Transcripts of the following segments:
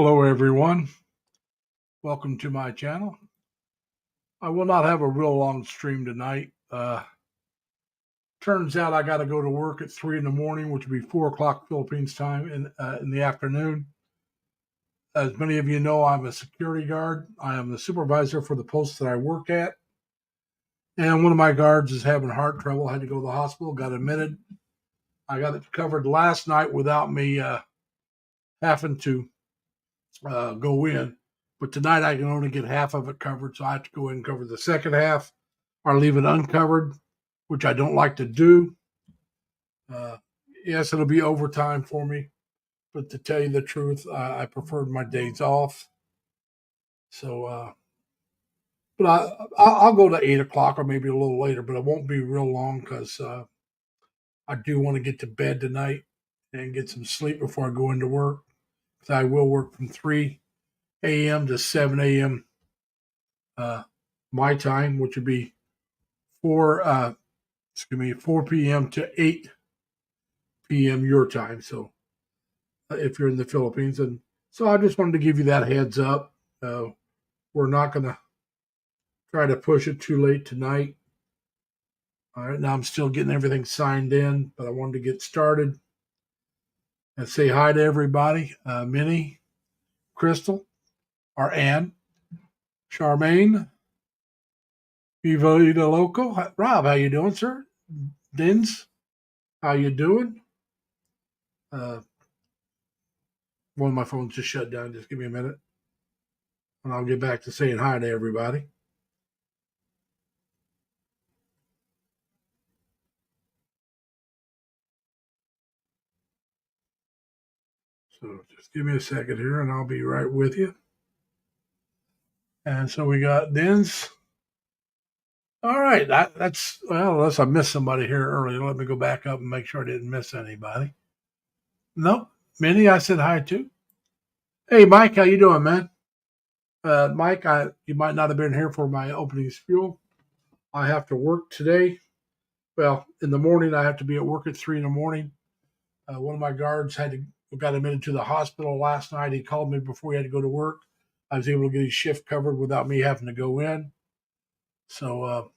Hello, everyone. Welcome to my channel. I will not have a real long stream tonight. Turns out I got to go to work at 3 in the morning, which would be 4 o'clock Philippines time in the afternoon. As many of you know, I'm a security guard. I am the supervisor for the post that I work at. And one of my guards is having heart trouble, had to go to the hospital, got admitted. I got it covered last night without me having to go in. But tonight I can only get half of it covered, so I have to go in and cover the second half or leave it uncovered, which I don't like to do. Yes, it'll be overtime for me, but to tell you the truth, I preferred my days off. So, but I'll go to 8 o'clock or maybe a little later, but it won't be real long because I do want to get to bed tonight and get some sleep before I go into work. Because I will work from 3 a.m. to 7 a.m. My time, which would be 4 p.m. to 8 p.m. your time. So if you're in the Philippines. And so I just wanted to give you that heads up. We're not going to try to push it too late tonight. All right, now I'm still getting everything signed in, but I wanted to get started and say hi to everybody. Minnie, Crystal, our Ann, Charmaine, Viva Loco. Rob, how you doing, sir? Dins, how you doing? One of my phones just shut down. Just give me a minute, and I'll get back to saying hi to everybody. So just give me a second here, and I'll be right with you. And so we got Dins. All right, that's well, unless I missed somebody here earlier. Let me go back up and make sure I didn't miss anybody. Nope, Minnie, I said hi to. Hey, Mike, how you doing, man? Mike, you might not have been here for my opening spiel. I have to work today. Well, in the morning, I have to be at work at 3 in the morning. One of my guards got admitted to the hospital last night. He called me before he had to go to work. I was able to get his shift covered without me having to go in. So,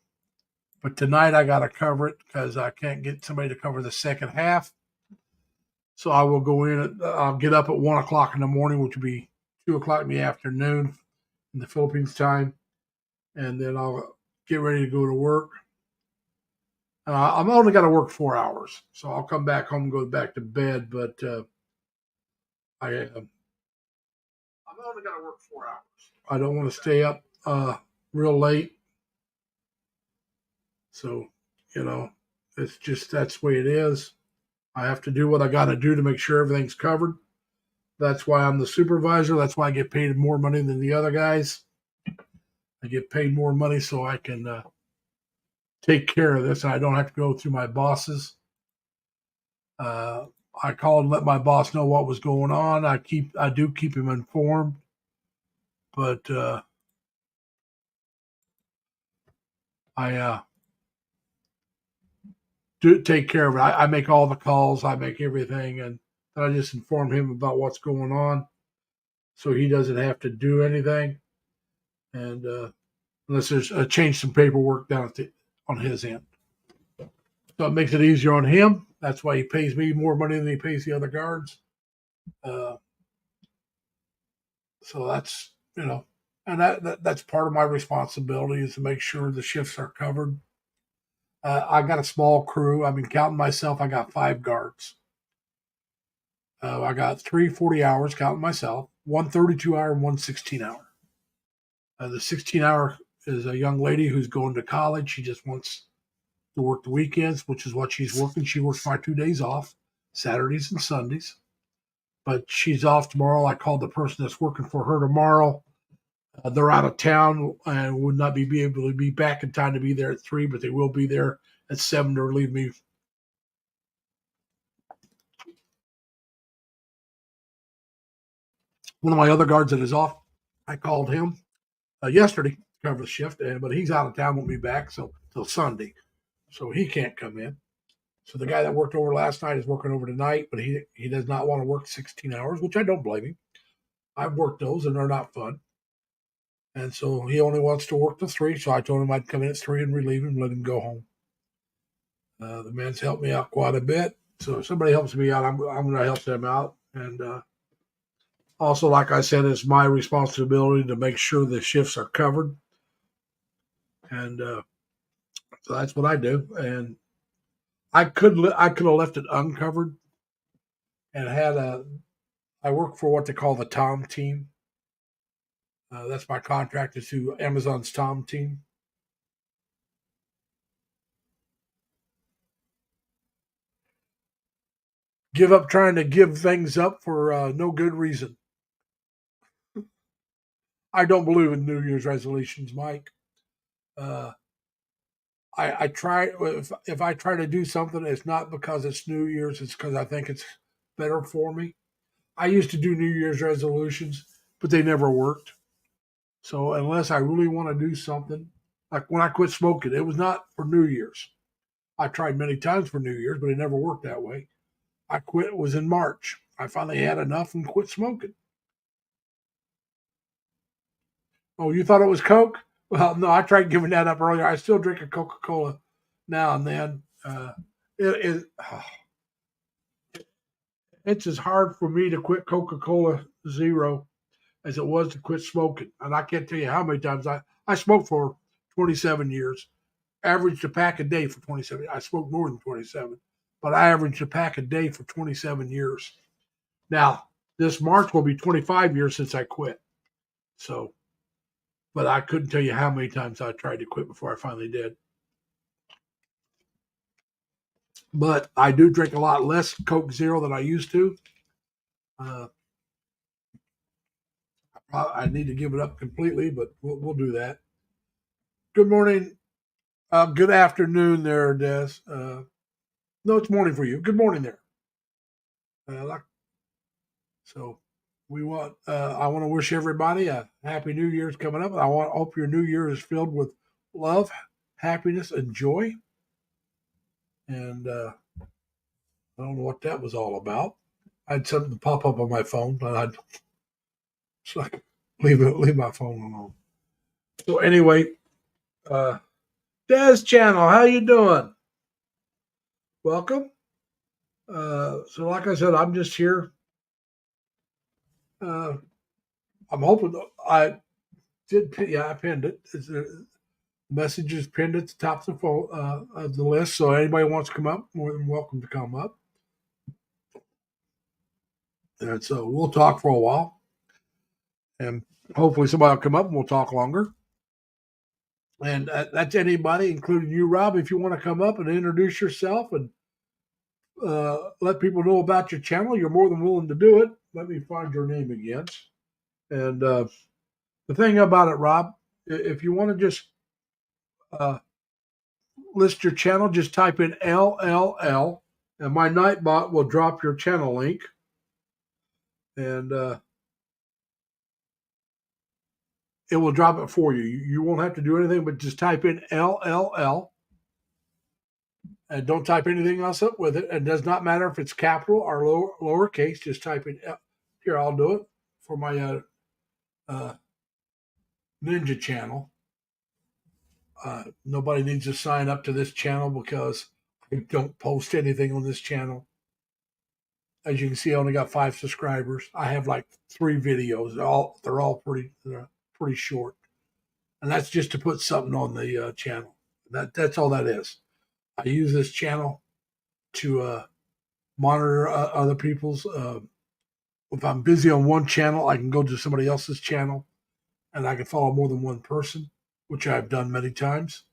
but tonight I got to cover it because I can't get somebody to cover the second half. So I will go in. I'll get up at 1 o'clock in the morning, which will be 2 o'clock in the afternoon in the Philippines time, and then I'll get ready to go to work. I'm only got to work 4 hours, so I'll come back home and go back to bed. But I'm only got to work 4 hours. I don't want to stay up real late. So, it's just that's the way it is. I have to do what I got to do to make sure everything's covered. That's why I'm the supervisor. That's why I get paid more money than the other guys. I get paid more money so I can take care of this. And I don't have to go through my bosses. I called and let my boss know what was going on. I do keep him informed, but I do take care of it. I make all the calls. I make everything, and I just inform him about what's going on, so he doesn't have to do anything. And unless there's change some paperwork down on his end, so it makes it easier on him. That's why he pays me more money than he pays the other guards. So that's and that's part of my responsibility is to make sure the shifts are covered. I got a small crew. I mean, counting myself, I got 5 guards. I got 3 40 hours, counting myself, 1 32-hour, and 1 16-hour. The 16-hour is a young lady who's going to college. She just wants to work the weekends, which is what she's working. She works my 2 days off, Saturdays and Sundays. But she's off tomorrow. I called the person that's working for her tomorrow. They're out of town and would not be able to be back in time to be there at 3, but they will be there at 7 to relieve me. One of my other guards that is off, I called him yesterday to cover the shift, but he's out of town, won't be back till Sunday, so he can't come in. So the guy that worked over last night is working over tonight, but he does not want to work 16 hours, which I don't blame him. I've worked those and they're not fun. And so he only wants to work till 3. So I told him I'd come in at 3 and relieve him and let him go home. The man's helped me out quite a bit. So if somebody helps me out, I'm going to help them out. And also, like I said, it's my responsibility to make sure the shifts are covered. And so that's what I do. And I could have left it uncovered and I work for what they call the Tom team. That's my contract is to Amazon's Tom team. Give up trying to give things up for no good reason. I don't believe in New Year's resolutions, Mike. I try if I try to do something, it's not because it's New Year's. It's because I think it's better for me. I used to do New Year's resolutions, but they never worked. So unless I really want to do something, like when I quit smoking, it was not for New Year's. I tried many times for New Year's, but it never worked that way. I quit, it was in March. I finally had enough and quit smoking. Oh, you thought it was Coke? Well, no, I tried giving that up earlier. I still drink a Coca Cola now and then. It's as hard for me to quit Coca Cola Zero as it was to quit smoking. And I can't tell you how many times I smoked for 27 years, averaged a pack a day for 27. I smoked more than 27, but I averaged a pack a day for 27 years. Now, this March will be 25 years since I quit. So, but I couldn't tell you how many times I tried to quit before I finally did. But I do drink a lot less Coke Zero than I used to. I need to give it up completely, but we'll do that. Good morning. Good afternoon there, Des. No, it's morning for you. Good morning there. So we want. I want to wish everybody a happy New Year's coming up. I hope your New Year is filled with love, happiness, and joy. And I don't know what that was all about. I had something pop up on my phone, but I'd like leave my phone alone. So anyway, Des Channel, how you doing? Welcome. So like I said, I'm just here. I'm hoping I did. Yeah, I pinned it. The message is pinned at the top of the phone, of the list. So anybody wants to come up, more than welcome to come up. And so we'll talk for a while, and hopefully somebody will come up and we'll talk longer. And that's anybody, including you, Rob. If you want to come up and introduce yourself and let people know about your channel, you're more than willing to do it. Let me find your name again. And the thing about it, Rob, if you want to just list your channel, just type in LLL, and my Nightbot will drop your channel link. And it will drop it for you. You won't have to do anything but just type in LLL. And don't type anything else up with it. It does not matter if it's capital or lowercase. Just type in. Here, I'll do it for my Ninja channel. Nobody needs to sign up to this channel because I don't post anything on this channel. As you can see, I only got 5 subscribers. I have like 3 videos. They're all pretty short, and that's just to put something on the channel. That's all that is. I use this channel to monitor other people's. If I'm busy on one channel, I can go to somebody else's channel, and I can follow more than one person, which I've done many times.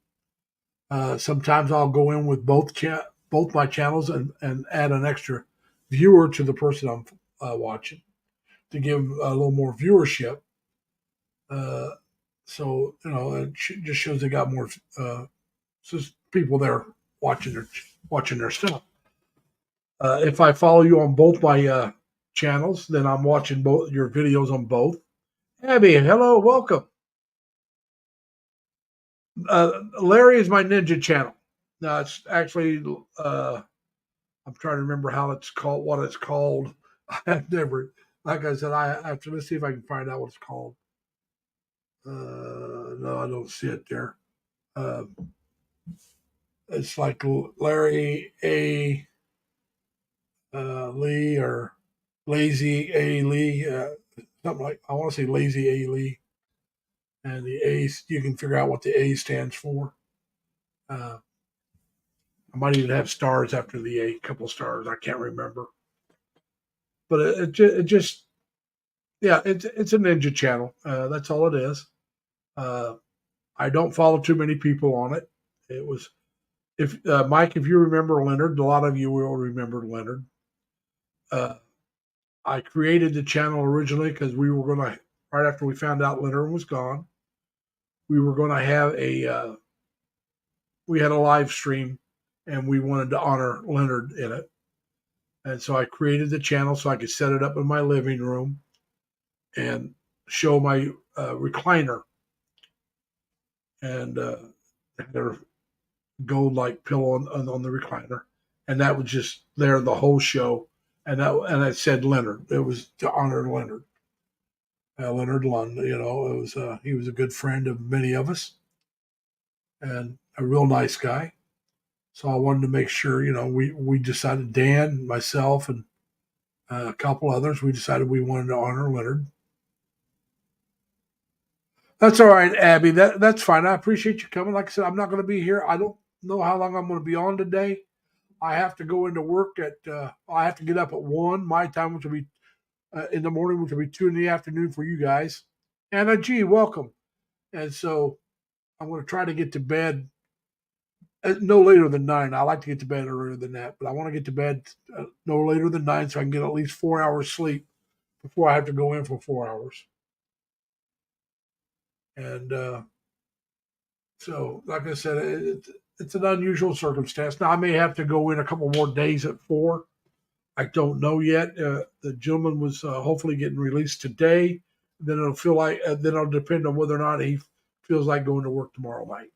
Sometimes I'll go in with both my channels and add an extra viewer to the person I'm watching to give a little more viewership. So it just shows they got more people there watching their stuff. If I follow you on both my channels, then I'm watching both your videos on both. Abby, hello, welcome. Larry is my Ninja channel. Now it's actually I'm trying to remember how it's called, what it's called. I've never Like I said, I have to, let's see if I can find out what it's called. No, I don't see it there. Uh, it's like Larry A. Lee or Lazy A. Lee, something like, I want to say Lazy A. Lee. And the A, you can figure out what the A stands for. Uh, I might even have stars after the A, couple stars. I can't remember. But it just, yeah, it's a ninja channel. That's all it is. Uh, I don't follow too many people on it. It was, if Mike, if you remember Leonard, a lot of you will remember Leonard. Uh, I created the channel originally because we were going to, right after we found out Leonard was gone, we were going to have we had a live stream and we wanted to honor Leonard in it. And so I created the channel so I could set it up in my living room and show my recliner and had a gold like pillow on the recliner. And that was just there the whole show. And it said Leonard. It was to honor Leonard. Leonard Lund, it was he was a good friend of many of us and a real nice guy. So I wanted to make sure, we decided, Dan, myself, and a couple others, we decided we wanted to honor Leonard. That's all right, Abby. That's fine. I appreciate you coming. Like I said, I'm not going to be here. I don't know how long I'm going to be on today. I have to go into work I have to get up at 1 my time, which will be in the morning, which will be 2 in the afternoon for you guys. Anna G, welcome. And so I'm going to try to get to bed no later than 9. I like to get to bed earlier than that, but I want to get to bed no later than 9 so I can get at least 4 hours sleep before I have to go in for 4 hours. And so, like I said, it's an unusual circumstance. Now, I may have to go in a couple more days at 4. I don't know yet. The gentleman was hopefully getting released today. Then it'll depend on whether or not he feels like going to work tomorrow night.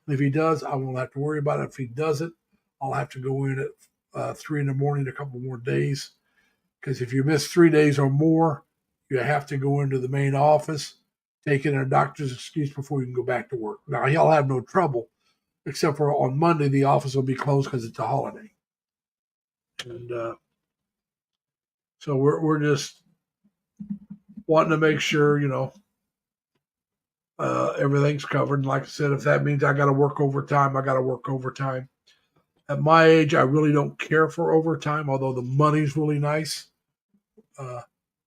And if he does, I won't have to worry about it. If he doesn't, I'll have to go in at 3 in the morning a couple more days. Because if you miss 3 days or more, you have to go into the main office, take in a doctor's excuse before you can go back to work. Now, he'll have no trouble, except for on Monday, the office will be closed because it's a holiday. And so we're just wanting to make sure, everything's covered. And like I said, if that means I got to work overtime, I got to work overtime. At my age, I really don't care for overtime, although the money's really nice.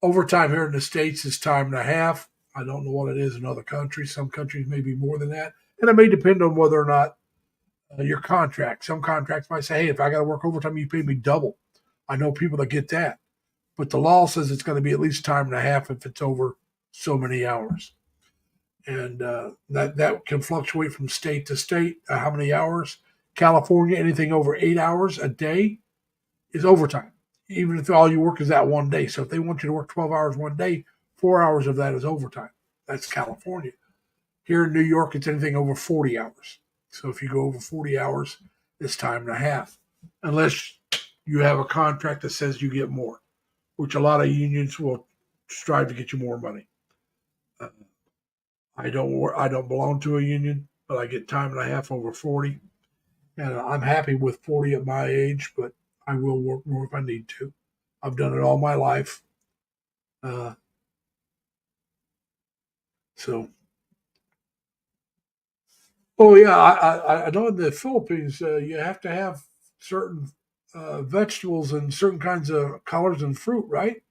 Overtime here in the States is time and a half. I don't know what it is in other countries. Some countries may be more than that. And it may depend on whether or not your contract. Some contracts might say, hey, if I got to work overtime, you pay me double. I know people that get that. But the law says it's going to be at least time and a half if it's over so many hours. And that can fluctuate from state to state, how many hours. California, anything over 8 hours a day is overtime, even if all you work is that one day. So if they want you to work 12 hours one day, 4 hours of that is overtime. That's California. Here in New York, it's anything over 40 hours. So if you go over 40 hours, it's time and a half, unless you have a contract that says you get more, which a lot of unions will strive to get you more money. I don't belong to a union, but I get time and a half over 40, and I'm happy with 40 at my age. But I will work more if I need to. I've done it all my life. Uh, so, oh yeah, I know in the Philippines you have to have certain vegetables and certain kinds of colors and fruit, right,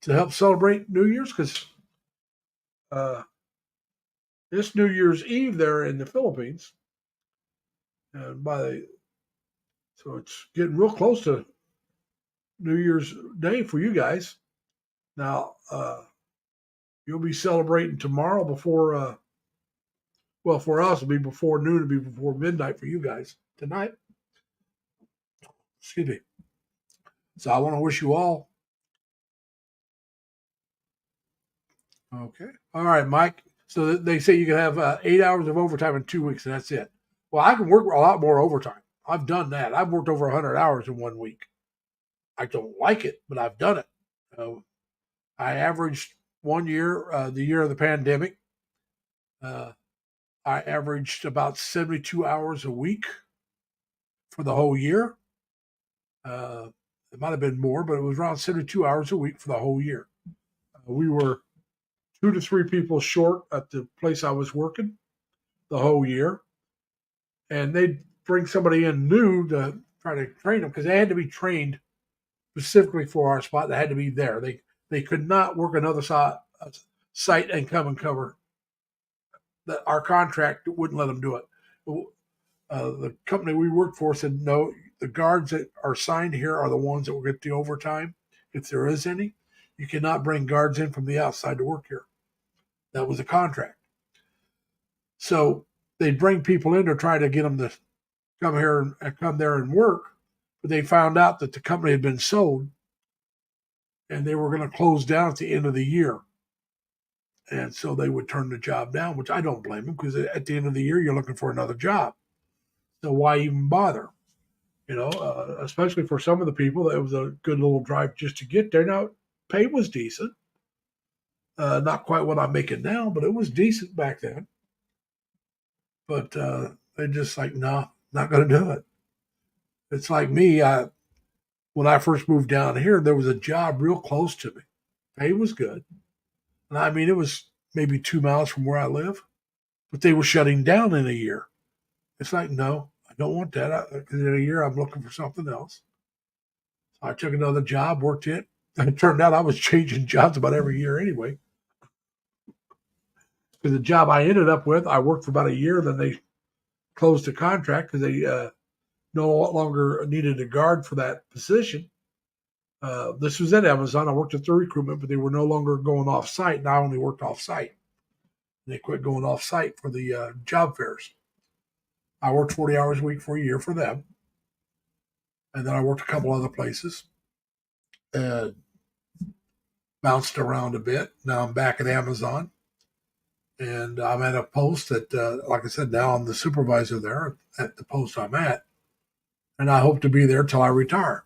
to help celebrate New Year's. Because uh, this New Year's Eve there in the Philippines, and so it's getting real close to New Year's Day for you guys. Now, you'll be celebrating tomorrow before, well, for us, it'll be before noon, it'll be before midnight for you guys tonight. Excuse me. So I want to wish you all. Okay. All right, Mike. So they say you can have 8 hours of overtime in 2 weeks, and that's it. Well, I can work a lot more overtime. I've done that. I've worked over 100 hours in 1 week. I don't like it, but I've done it. I averaged one year, the year of the pandemic, uh, I averaged about 72 hours a week for the whole year. Uh, it might have been more, but it was around 72 hours a week for the whole year. We were 2 to 3 people short at the place I was working the whole year. And they'd bring somebody in new to try to train them because they had to be trained specifically for our spot. They had to be there. They could not work another site and come and cover. Our contract wouldn't let them do it. The company we worked for said no. The guards that are signed here are the ones that will get the overtime, if there is any. You cannot bring guards in from the outside to work here. That was a contract. So they'd bring people in to try to get them to come here and come there and work, but they found out that the company had been sold and they were going to close down at the end of the year. And so they would turn the job down, which I don't blame them because at the end of the year, you're looking for another job. So why even bother? Especially for some of the people, it was a good little drive just to get there. Now, pay was decent. Not quite what I'm making now, but it was decent back then. But they're just like, no, not going to do it. It's like me. When I first moved down here, there was a job real close to me. Pay was good. And I mean, it was maybe 2 miles from where I live, but they were shutting down in a year. It's like, no, I don't want that. Because in a year, I'm looking for something else. So I took another job, worked it. And it turned out I was changing jobs about every year anyway. Because the job I ended up with, I worked for about a year, then they closed the contract because they no longer needed a guard for that position. This was at Amazon. I worked at the recruitment, but they were no longer going off site. And I only worked off site. They quit going off site for the job fairs. I worked 40 hours a week for a year for them. And then I worked a couple other places and bounced around a bit. Now I'm back at Amazon. And I'm at a post that, like I said, now I'm the supervisor there at the post I'm at. And I hope to be there till I retire,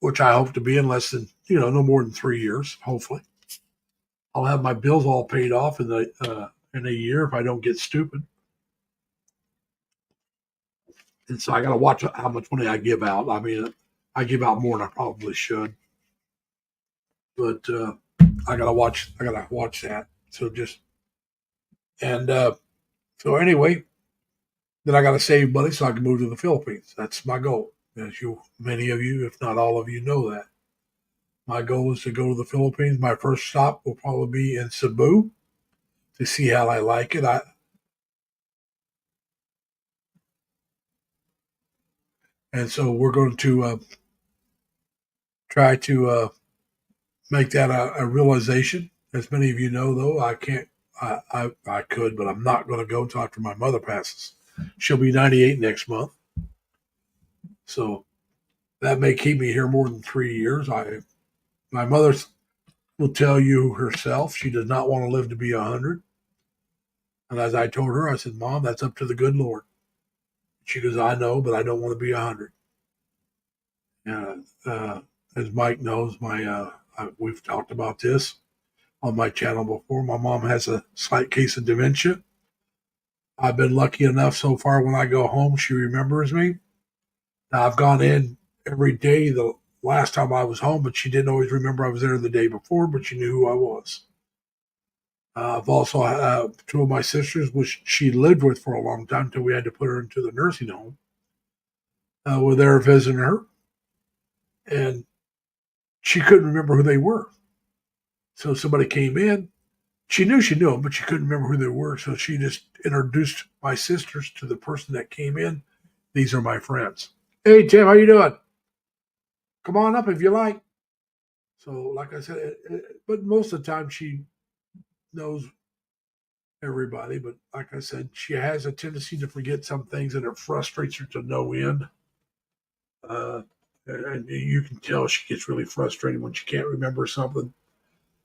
which I hope to be in less than, no more than 3 years, hopefully. I'll have my bills all paid off in a year if I don't get stupid. And so I got to watch how much money I give out. I mean, I give out more than I probably should, but I got to watch. I got to watch that. So so anyway, then I got to save money so I can move to the Philippines. That's my goal. As many of you, if not all of you, know that. My goal is to go to the Philippines. My first stop will probably be in Cebu to see how I like it. And so we're going to try to make that a realization. As many of you know, though, I can't. I could, but I'm not going to go until after my mother passes. She'll be 98 next month, so that may keep me here more than 3 years. My mother will tell you herself she does not want to live to be 100. And as I told her, I said, Mom, that's up to the good Lord. She goes, I know, but I don't want to be 100. As Mike knows, we've talked about this on my channel before. My mom has a slight case of dementia. I've been lucky enough so far when I go home, she remembers me. Now, I've gone in every day the last time I was home, but she didn't always remember I was there the day before, but she knew who I was. I've also 2 of my sisters, which she lived with for a long time until we had to put her into the nursing home. Were there visiting her, and she couldn't remember who they were. So somebody came in. She knew them, but she couldn't remember who they were. So she just introduced my sisters to the person that came in. These are my friends. Hey, Tim, how you doing? Come on up if you like. So, like I said, but most of the time she knows everybody. But like I said, she has a tendency to forget some things, and it frustrates her to no end. And you can tell she gets really frustrated when she can't remember something.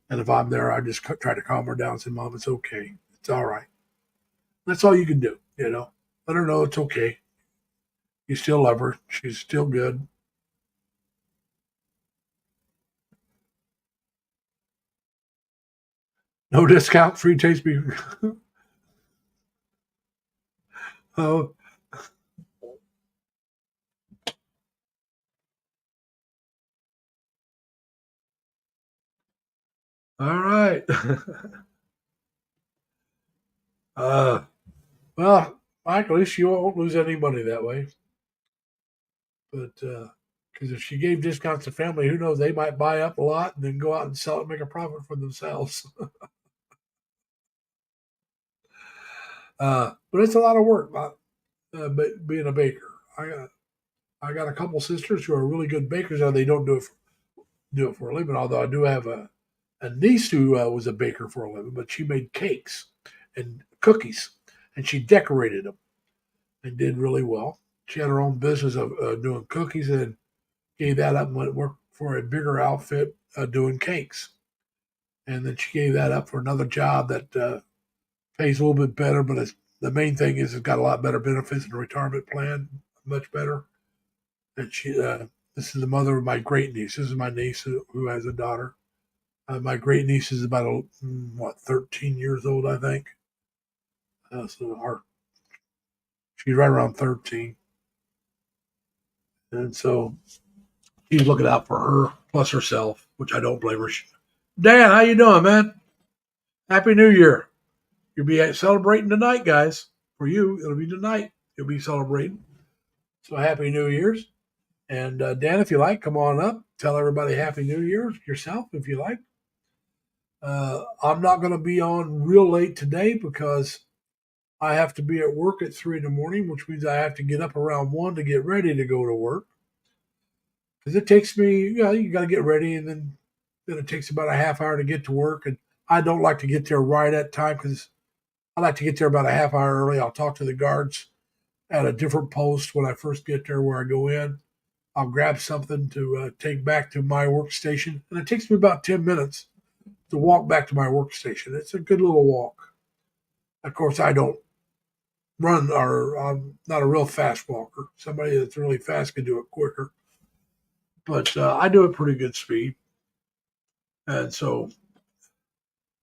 And if I'm there, I just try to calm her down and say, Mom, it's okay. It's all right. That's all you can do, Let her know it's okay. You still love her. She's still good. No discount, free taste beef. Oh, all right. uh, well, Mike, at least you won't lose any money that way. But because if she gave discounts to family, who knows? They might buy up a lot and then go out and sell it and make a profit for themselves. But it's a lot of work, being a baker. I got a couple sisters who are really good bakers. Now they don't do it for a living. Although I do have a niece who was a baker for a living, but she made cakes and cookies, and she decorated them and did really well. She had her own business of doing cookies and gave that up and went work for a bigger outfit doing cakes. And then she gave that up for another job that pays a little bit better, but the main thing is it's got a lot better benefits and a retirement plan, much better. And this is the mother of my great niece. This is my niece who has a daughter. My great niece is about 13 years old, I think. She's right around 13, and so she's looking out for her plus herself, which I don't blame her. Dan, how you doing, man? Happy New Year. You'll be celebrating tonight, guys. For you, it'll be tonight. You'll be celebrating. So happy New Year's. And Dan, if you like, come on up. Tell everybody Happy New Year yourself, if you like. I'm not going to be on real late today because I have to be at work at 3 in the morning, which means I have to get up around 1 to get ready to go to work. Because it takes me, you got to get ready, and then it takes about a half hour to get to work. And I don't like to get there right at time because I like to get there about a half hour early. I'll talk to the guards at a different post when I first get there where I go in. I'll grab something to take back to my workstation. And it takes me about 10 minutes to walk back to my workstation. It's a good little walk. Of course, I don't run, or I'm not a real fast walker. Somebody that's really fast can do it quicker. But I do it pretty good speed. And so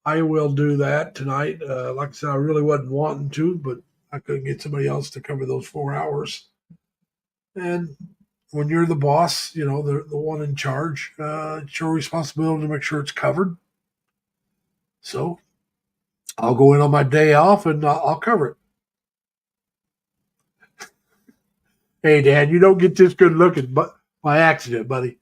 I will do that tonight. Like I said, I really wasn't wanting to, but I couldn't get somebody else to cover those 4 hours. And when you're the boss, the one in charge, it's your responsibility to make sure it's covered. So I'll go in on my day off and I'll cover it. Hey, Dan, you don't get this good looking but by accident, buddy.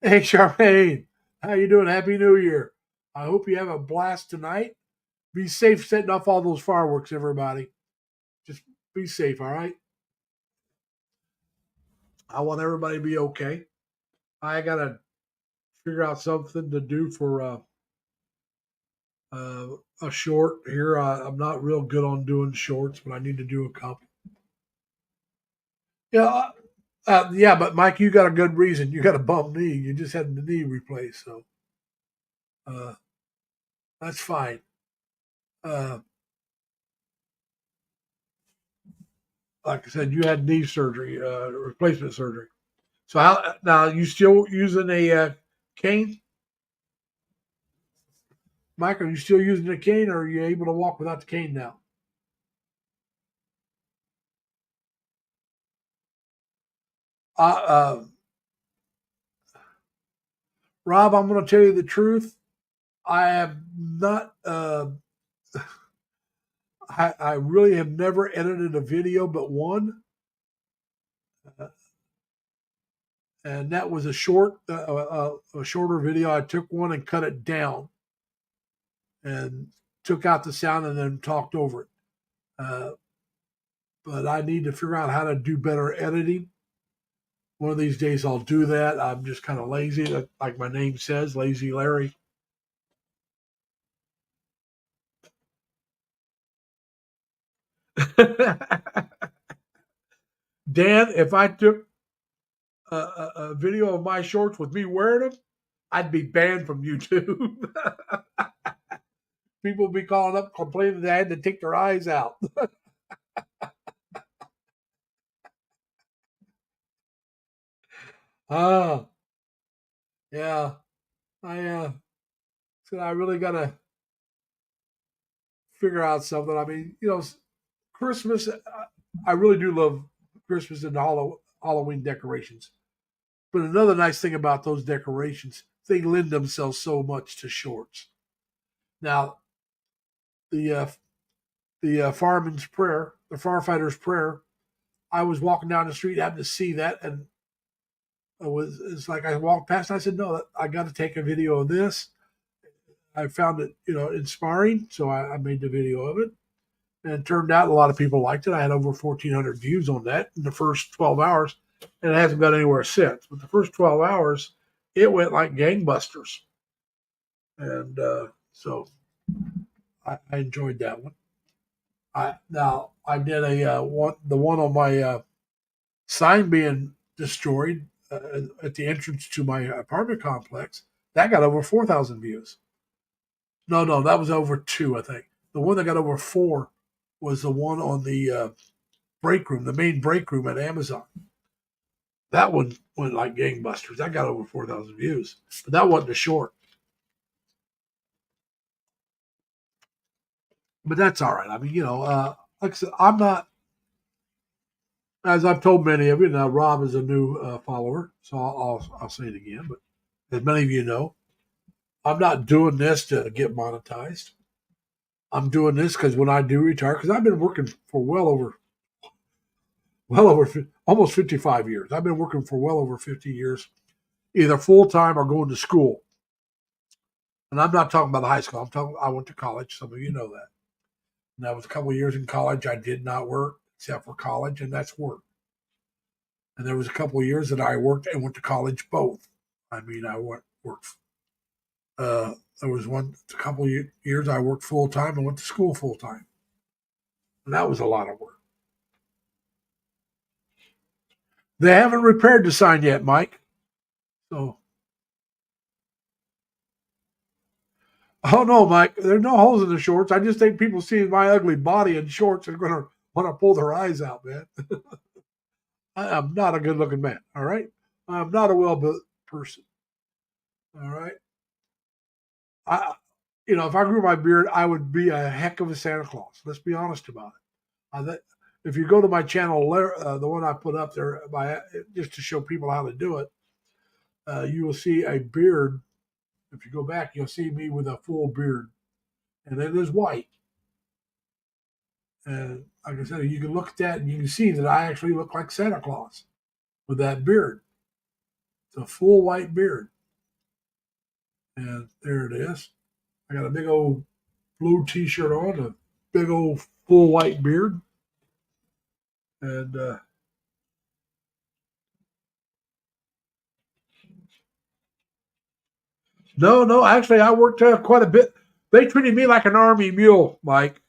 Hey, Charmaine, how you doing? Happy New Year. I hope you have a blast tonight. Be safe setting off all those fireworks, everybody. Just be safe, all right? I want everybody to be okay. I got to figure out something to do for uh, a short here. I'm not real good on doing shorts, but I need to do a couple. Yeah, yeah, but Mike, you got a good reason. You got a bum knee. You just had the knee replaced, so uh, that's fine. Uh, like I said, you had knee surgery, replacement surgery. So how now? You still using a cane, Mike? Are you still using a cane, or are you able to walk without the cane now? Uh, uh, Rob, I'm going to tell you the truth. I have not. I really have never edited a video but one, uh, and that was a shorter video. I took one and cut it down, and took out the sound and then talked over it. Uh, but I need to figure out how to do better editing. One of these days I'll do that. I'm just kind of lazy, like my name says, Lazy Larry. Dan, if I took a video of my shorts with me wearing them, I'd be banned from YouTube. People would be calling up complaining they had to take their eyes out. Ah, yeah. I said I really gotta. figure out something. I mean, Christmas. I really do love Christmas and Halloween decorations. But another nice thing about those decorations, they lend themselves so much to shorts. Now, the uh, the fireman's prayer, the firefighter's prayer. I was walking down the street, happened to see that, and it's like I walked past. And I said, "No, I got to take a video of this." I found it, inspiring, so I made the video of it, and it turned out a lot of people liked it. I had over 1,400 views on that in the first 12 hours, and it hasn't gone anywhere since. But the first 12 hours, it went like gangbusters, and so I enjoyed that one. I did the one on my sign being destroyed at the entrance to my apartment complex. That got over 4,000 views. No, that was over two, I think. The one that got over four was the one on the break room, the main break room at Amazon. That one went like gangbusters. That got over 4,000 views, but that wasn't a short. But that's all right. I mean, like I said, I'm not, as I've told many of you. Now, Rob is a new follower, so I'll say it again. But as many of you know, I'm not doing this to get monetized. I'm doing this because when I do retire, because I've been working for almost 55 years. I've been working for well over 50 years, either full time or going to school. And I'm not talking about high school. I went to college. Some of you know that. And that was a couple of years in college. I did not work except for college, and that's work. And there was a couple of years that I worked and went to college both. I mean, I worked. There was a couple of years I worked full time and went to school full time, and that was a lot of work. They haven't repaired the sign yet, Mike. So, oh no, Mike, there's no holes in the shorts. I just think people seeing my ugly body in shorts are going to want to pull their eyes out, man. I am not a good looking man. All right. I'm not a well built person. All right. I, if I grew my beard, I would be a heck of a Santa Claus. Let's be honest about it. If you go to my channel, the one I put up there, just to show people how to do it, you will see a beard. If you go back, you'll see me with a full beard, and it is white. And like I said, you can look at that and you can see that I actually look like Santa Claus with that beard. It's a full white beard. And there it is. I got a big old blue t-shirt on, a big old full white beard. And no, actually I worked quite a bit. They treated me like an army mule, Mike.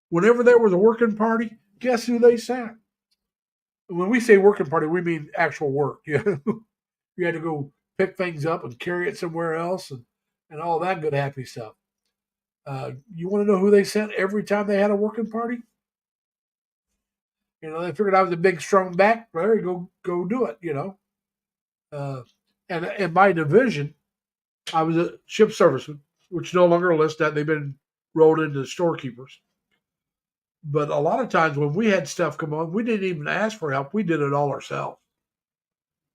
Whenever there was a working party, guess who they sent? When we say working party, we mean actual work. You had to go pick things up and carry it somewhere else and all that good happy stuff. You want to know who they sent every time they had a working party? They figured I was a big, strong back. There, go do it. Uh, and in my division, I was a ship service, which no longer lists that they've been rolled into storekeepers. But a lot of times when we had stuff come on, we didn't even ask for help. We did it all ourselves.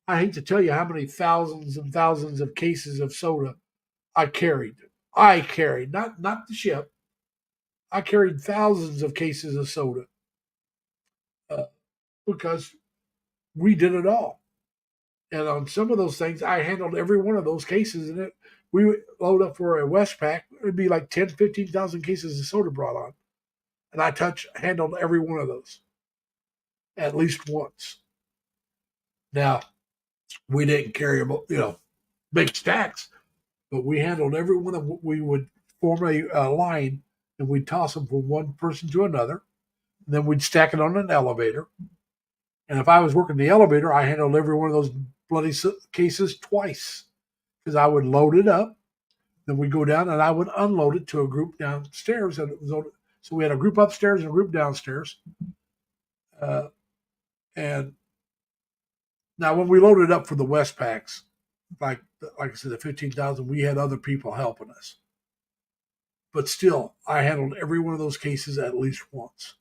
I hate to tell you how many thousands and thousands of cases of soda I carried. Not the ship. I carried thousands of cases of soda uh, because we did it all. And on some of those things, I handled every one of those cases. And we would load up for a Westpac. It'd be like 10, 15,000 cases of soda brought on. And I handled every one of those at least once. Now, we didn't carry them, big stacks, but we handled every one of what we would form a line and we'd toss them from one person to another. And then we'd stack it on an elevator. And if I was working the elevator, I handled every one of those bloody cases twice because I would load it up. Then we'd go down and I would unload it to a group downstairs. So we had a group upstairs and a group downstairs. And now when we loaded up for the Westpacs, like I said, the 15,000, we had other people helping us. But still, I handled every one of those cases at least once,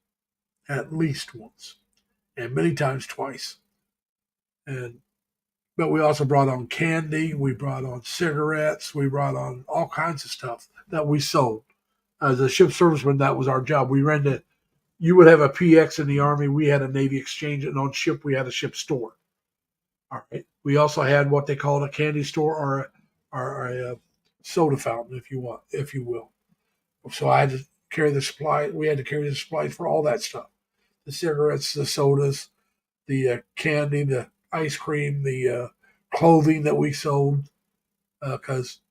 and many times twice. And but we also brought on candy, we brought on cigarettes, we brought on all kinds of stuff that we sold. As a ship serviceman, that was our job. We ran the You would have a PX in the Army, we had a Navy exchange, and on ship we had a ship store. All right. We also had what they called a candy store or a soda fountain, if you will. So I had to carry the supply. We had to carry the supplies for all that stuff: the cigarettes, the sodas, the candy, the ice cream, the clothing that we sold. Because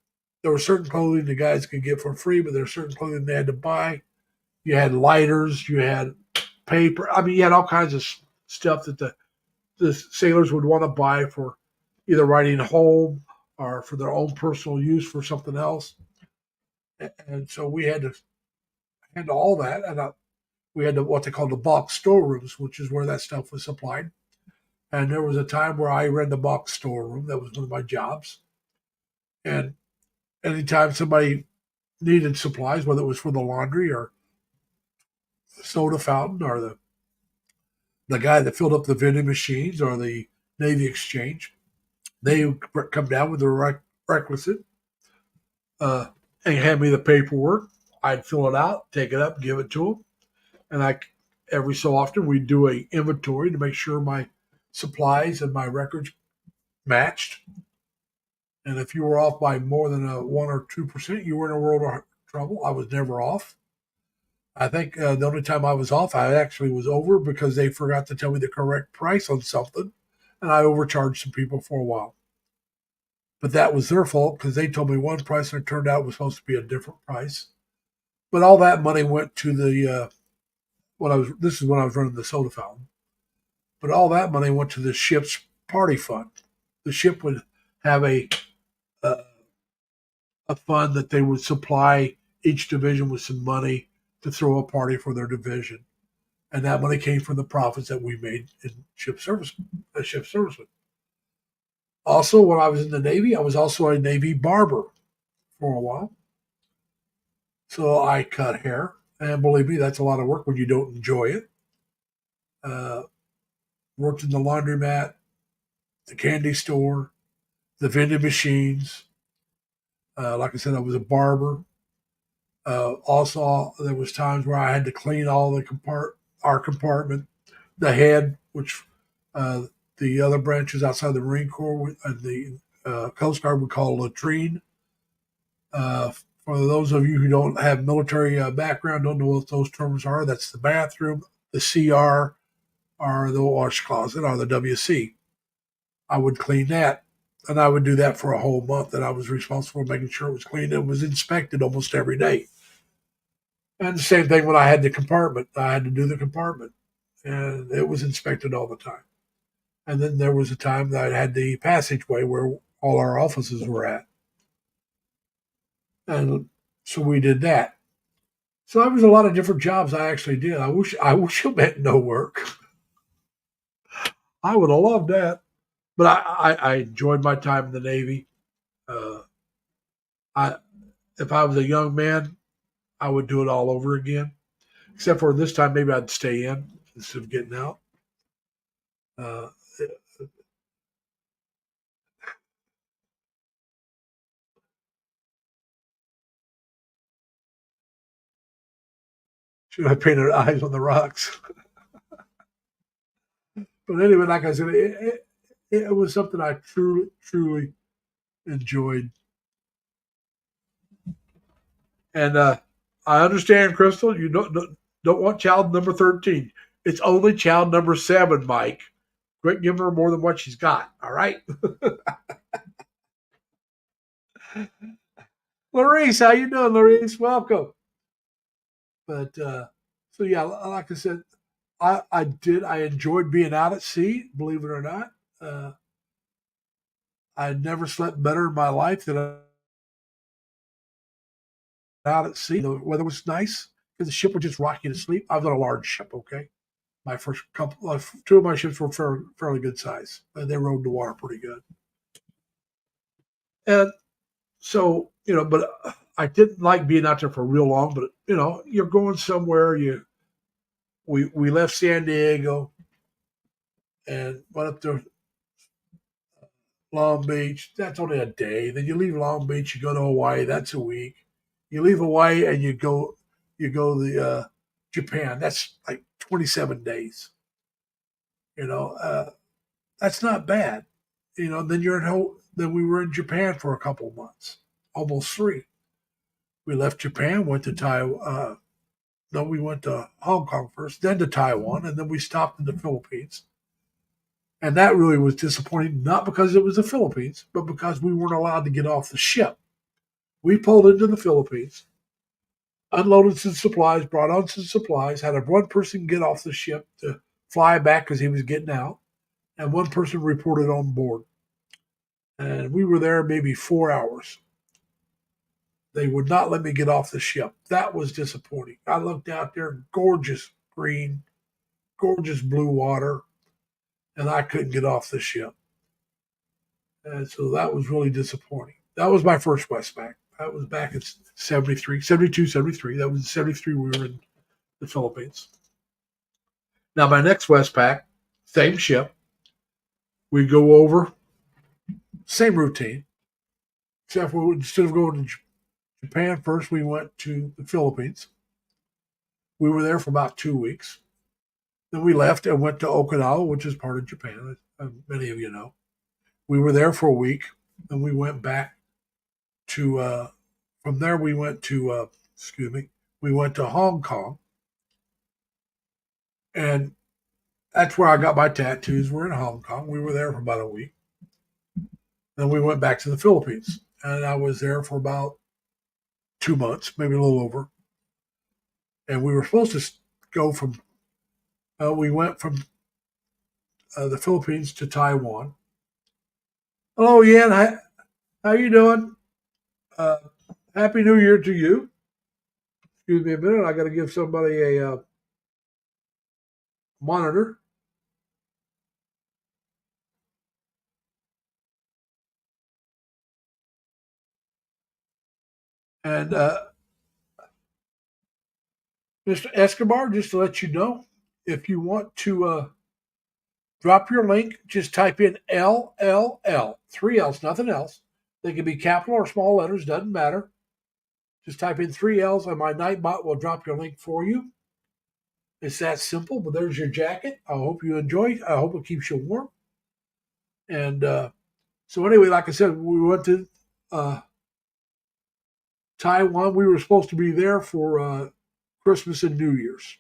there was certain clothing the guys could get for free, but there was certain clothing they had to buy. You had lighters, you had paper. I mean, you had all kinds of stuff that the sailors would want to buy for either writing home or for their own personal use for something else. And so we had to handle all that. And we had what they called the box storerooms, which is where that stuff was supplied. And there was a time where I ran the box storeroom. That was one of my jobs. And anytime somebody needed supplies, whether it was for the laundry or the soda fountain or the guy that filled up the vending machines or the Navy Exchange, they would come down with the requisite and hand me the paperwork. I'd fill it out, take it up, give it to them, and every so often we'd do a inventory to make sure my supplies and my records matched. And if you were off by more than a 1 or 2%, you were in a world of trouble. I was never off. I think the only time I was off, I actually was over because they forgot to tell me the correct price on something, and I overcharged some people for a while. But that was their fault because they told me one price and it turned out it was supposed to be a different price. But all that money went to the this is when I was running the soda fountain. But all that money went to the ship's party fund. The ship would have uh, a fund that they would supply each division with some money to throw a party for their division, and that money came from the profits that we made in ship servicemen. Also, when I was in the Navy, I was also a Navy barber for a while. So I cut hair, and believe me, that's a lot of work when you don't enjoy it. Uh, Worked in the laundromat, the candy store, the vending machines. Like I said, I was a barber. Also, there was times where I had to clean all our compartment, the head, which uh, the other branches outside the Marine Corps and the Coast Guard would call a latrine. For those of you who don't have military background, don't know what those terms are, that's the bathroom, the CR, or the wash closet, or the WC. I would clean that, and I would do that for a whole month, and I was responsible for making sure it was clean. It was inspected almost every day. And the same thing when I had the compartment. I had to do the compartment, and it was inspected all the time. And then there was a time that I had the passageway where all our offices were at. And so we did that. So there was a lot of different jobs I actually did. I wish it meant no work. I would have loved that. But I enjoyed my time in the Navy. Uh, I If I was a young man, I would do it all over again. Except for this time, maybe I'd stay in instead of getting out. Uh, should I painted eyes on the rocks? But anyway, like I said, it was something I truly enjoyed. And I understand, Crystal, you don't want child number 13. It's only child number 7, Mike. Quit giving her more than what she's got. All right. Larice, how you doing, Larice? Welcome. But so yeah, like I said, I enjoyed being out at sea. Believe it or not, I never slept better in my life than out at sea. The weather was nice because the ship would just rock you to sleep. I was on a large ship. Okay, my first couple, two of my ships were fairly good size, and they rode the water pretty good. And so but I didn't like being out there for real long, but you're going somewhere. We left San Diego and went up to Long Beach. That's only a day. Then you leave Long Beach, you go to Hawaii. That's a week. You leave Hawaii and you go to Japan. That's like 27 days. You know, that's not bad. Then you're at home. Then we were in Japan for a couple of months, almost 3. We left Japan, went to Taiwan. No, we went to Hong Kong first, then to Taiwan, and then we stopped in the Philippines. And that really was disappointing, not because it was the Philippines, but because we weren't allowed to get off the ship. We pulled into the Philippines, unloaded some supplies, brought on some supplies, had one person get off the ship to fly back because he was getting out, and one person reported on board. And we were there maybe 4 hours. They would not let me get off the ship. That was disappointing. I looked out there, gorgeous green, gorgeous blue water, and I couldn't get off the ship. And so that was really disappointing. That was my first Westpac. That was back in 73, 72, 73. That was in 73 we were in the Philippines. Now my next Westpac, same ship. We go over, same routine, except for instead of going to Japan first, we went to the Philippines. We were there for about 2 weeks. Then we left and went to Okinawa, which is part of Japan, as many of you know. We were there for a week. Then we went back to, from there we went to, we went to Hong Kong. And that's where I got my tattoos. We're in Hong Kong. We were there for about a week. Then we went back to the Philippines. And I was there for about 2 months, maybe a little over. And we were supposed to go from, we went from the Philippines to Taiwan. Hello, Yan. How you doing? Happy New Year to you. Excuse me a minute. I got to give somebody a monitor. And Mr. Escobar, just to let you know, if you want to drop your link, just type in LLL, 3 L's, nothing else. They can be capital or small letters, doesn't matter. Just type in 3 L's and my Nightbot will drop your link for you. It's that simple, but there's your jacket. I hope you enjoy it. I hope it keeps you warm. And so anyway, like I said, we went to Taiwan. We were supposed to be there for Christmas and New Year's.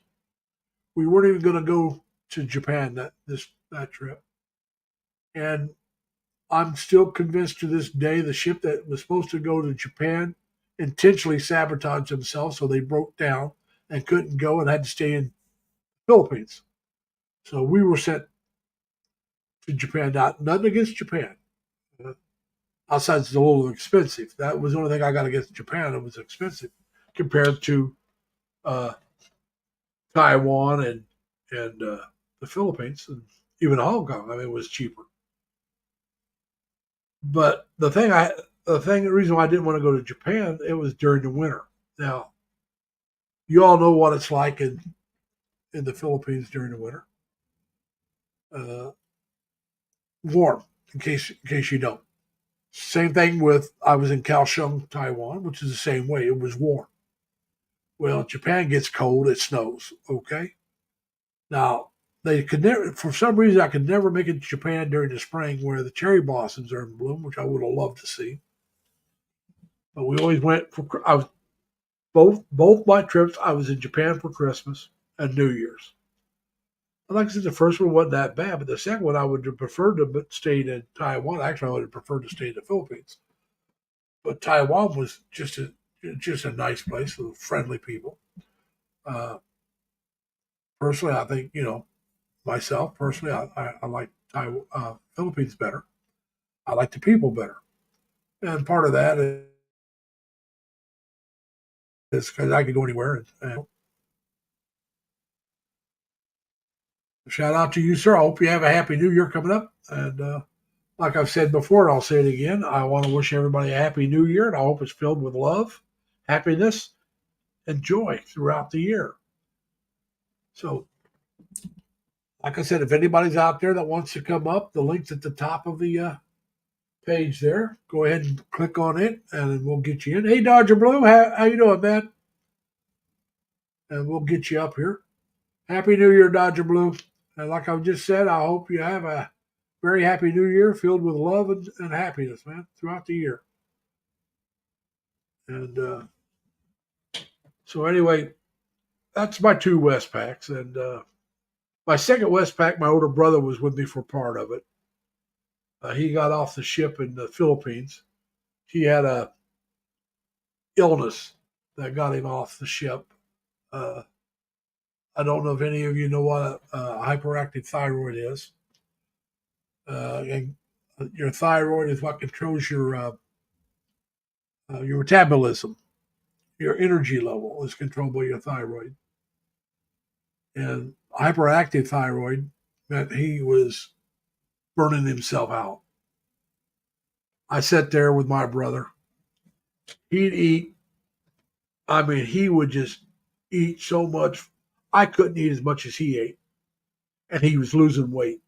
We weren't even going to go to Japan that trip. And I'm still convinced to this day the ship that was supposed to go to Japan intentionally sabotaged themselves, so they broke down and couldn't go and had to stay in the Philippines. So we were sent to Japan. Nothing against Japan. Outside, it's a little expensive. That was the only thing I got against Japan. It was expensive compared to Taiwan and the Philippines and even Hong Kong. I mean, it was cheaper. But the reason why I didn't want to go to Japan, it was during the winter. Now, you all know what it's like in the Philippines during the winter. Warm, in case you don't. Same thing with, I was in Kaohsiung, Taiwan, which is the same way. It was warm. Well, Japan gets cold, it snows, okay? Now, they could never, for some reason, I could never make it to Japan during the spring where the cherry blossoms are in bloom, which I would have loved to see. But we always went both my trips, I was in Japan for Christmas and New Year's. And like I said, the first one wasn't that bad, but the second one I would have preferred to stay in Taiwan. Actually, I would have preferred to stay in the Philippines. But Taiwan was just a nice place with friendly people. Personally, I think, myself personally, I like Philippines better. I like the people better, and part of that is because I could go anywhere. And shout out to you, sir. I hope you have a happy New Year coming up. And like I've said before, and I'll say it again, I want to wish everybody a happy New Year, and I hope it's filled with love happiness and joy throughout the year. So, like I said, if anybody's out there that wants to come up, the link's at the top of the page there. Go ahead and click on it, and we'll get you in. Hey, Dodger Blue, how you doing, man? And we'll get you up here. Happy New Year, Dodger Blue. And like I just said, I hope you have a very happy New Year filled with love and happiness, man, throughout the year. And so anyway, that's my 2 Westpaks. And my second Westpac, my older brother was with me for part of it. He got off the ship in the Philippines. He had a illness that got him off the ship. I don't know if any of you know what a hyperactive thyroid is. And your thyroid is what controls your metabolism. Your energy level is controlled by your thyroid. And hyperactive thyroid meant he was burning himself out. I sat there with my brother. He'd eat. I mean, he would just eat so much. I couldn't eat as much as he ate. And he was losing weight.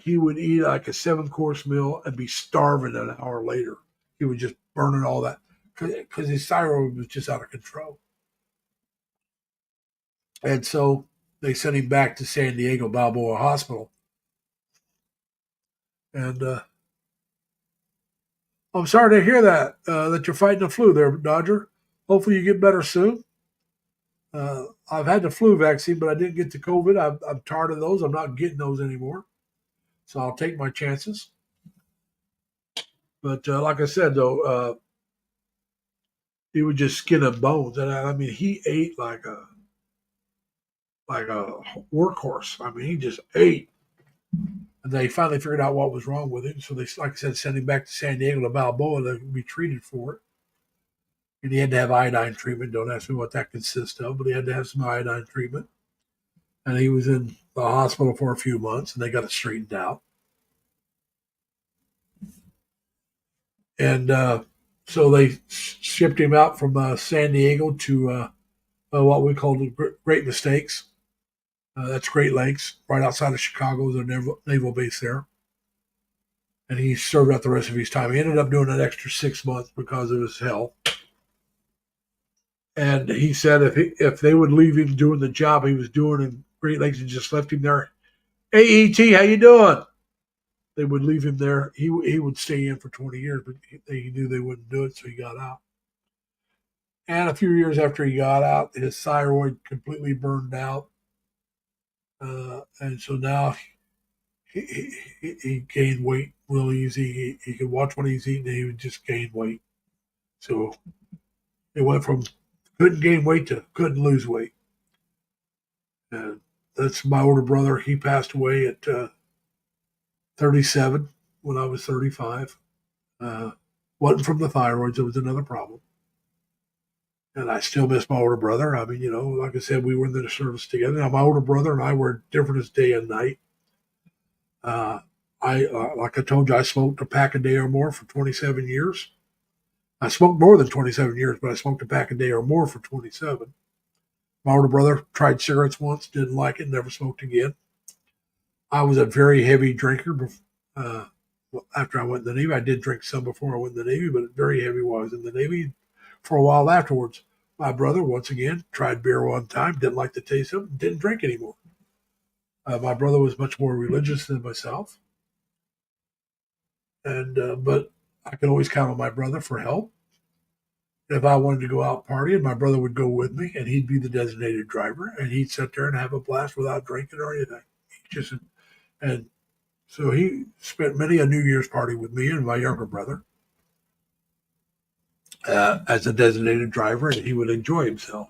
He would eat like a 7-course meal and be starving an hour later. He was just burning all that because his thyroid was just out of control. And so they sent him back to San Diego Balboa Hospital. And I'm sorry to hear that you're fighting the flu there, Dodger. Hopefully you get better soon. I've had the flu vaccine, but I didn't get the COVID. I'm tired of those. I'm not getting those anymore. So I'll take my chances. But like I said, though, he was just skin and bones. And I mean, he ate like a workhorse. I mean, he just ate. And they finally figured out what was wrong with him. So they, like I said, sent him back to San Diego to Balboa to be treated for it. And he had to have iodine treatment. Don't ask me what that consists of, but he had to have some iodine treatment. And he was in the hospital for a few months, and they got it straightened out. And so they shipped him out from San Diego to what we call the Great Mistakes. That's Great Lakes, right outside of Chicago. There's a naval base there. And he served out the rest of his time. He ended up doing an extra 6 months because of his health. And he said if they would leave him doing the job he was doing in Great Lakes and just left him there, hey, E.T., how you doing? They would leave him there. He would stay in for 20 years, but he knew they wouldn't do it, so he got out. And a few years after he got out, his thyroid completely burned out. And so now he gained weight real easy. He could watch what he's eating, and he would just gain weight. So it went from couldn't gain weight to couldn't lose weight. And that's my older brother. He passed away at 37 when I was 35. Wasn't from the thyroids. It was another problem. And I still miss my older brother. I mean, like I said, we were in the service together. Now, my older brother and I were different as day and night. Like I told you, I smoked a pack a day or more for 27 years. I smoked more than 27 years, but I smoked a pack a day or more for 27. My older brother tried cigarettes once, didn't like it, never smoked again. I was a very heavy drinker after I went in the Navy. I did drink some before I went in the Navy, but very heavy while I was in the Navy. For a while afterwards, my brother, once again, tried beer one time, didn't like the taste of it, didn't drink anymore. My brother was much more religious than myself. But I could always count on my brother for help. If I wanted to go out partying, my brother would go with me, and he'd be the designated driver, and he'd sit there and have a blast without drinking or anything. And so he spent many a New Year's party with me and my younger brother as a designated driver, and he would enjoy himself.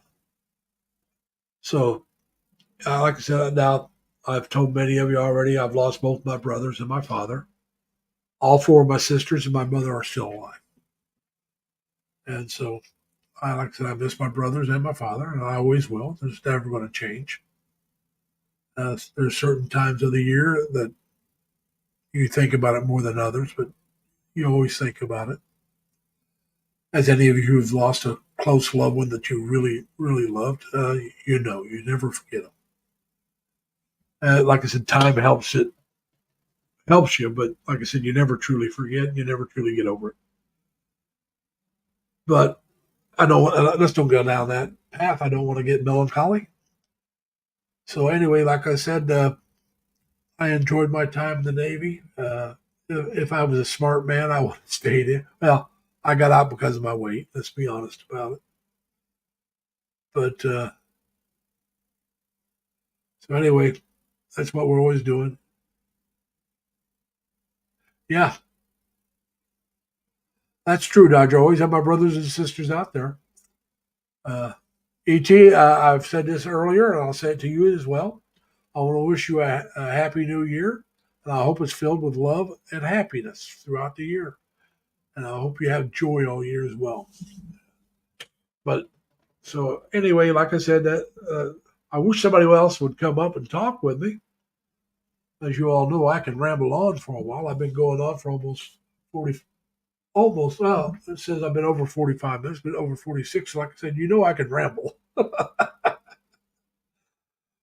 So, like I said, now I've told many of you already, I've lost both my brothers and my father. All 4 of my sisters and my mother are still alive. And so, like I said, I miss my brothers and my father, and I always will. It's never going to change. There's certain times of the year that you think about it more than others, but you always think about it. as any of you who've lost a close loved one that you really, really loved, you never forget them. Like I said, time helps you, but like I said, you never truly forget. You never truly get over it. But I don't. Let's don't go down that path. I don't want to get melancholy. So anyway, like I said, I enjoyed my time in the Navy. If I was a smart man, I would have stayed in. Well, I got out because of my weight. Let's be honest about it. But so anyway, that's what we're always doing. Yeah, that's true, Dodger. I always have my brothers and sisters out there. Uh, Et, I've said this earlier, and I'll say it to you as well. I want to wish you a happy new year, and I hope it's filled with love and happiness throughout the year. And I hope you have joy all year as well. But so anyway, like I said, that I wish somebody else would come up and talk with me. As you all know, I can ramble on for a while. I've been going on for almost 40, almost, well, it says I've been over 45 minutes, but over 46. Like I said, I can ramble.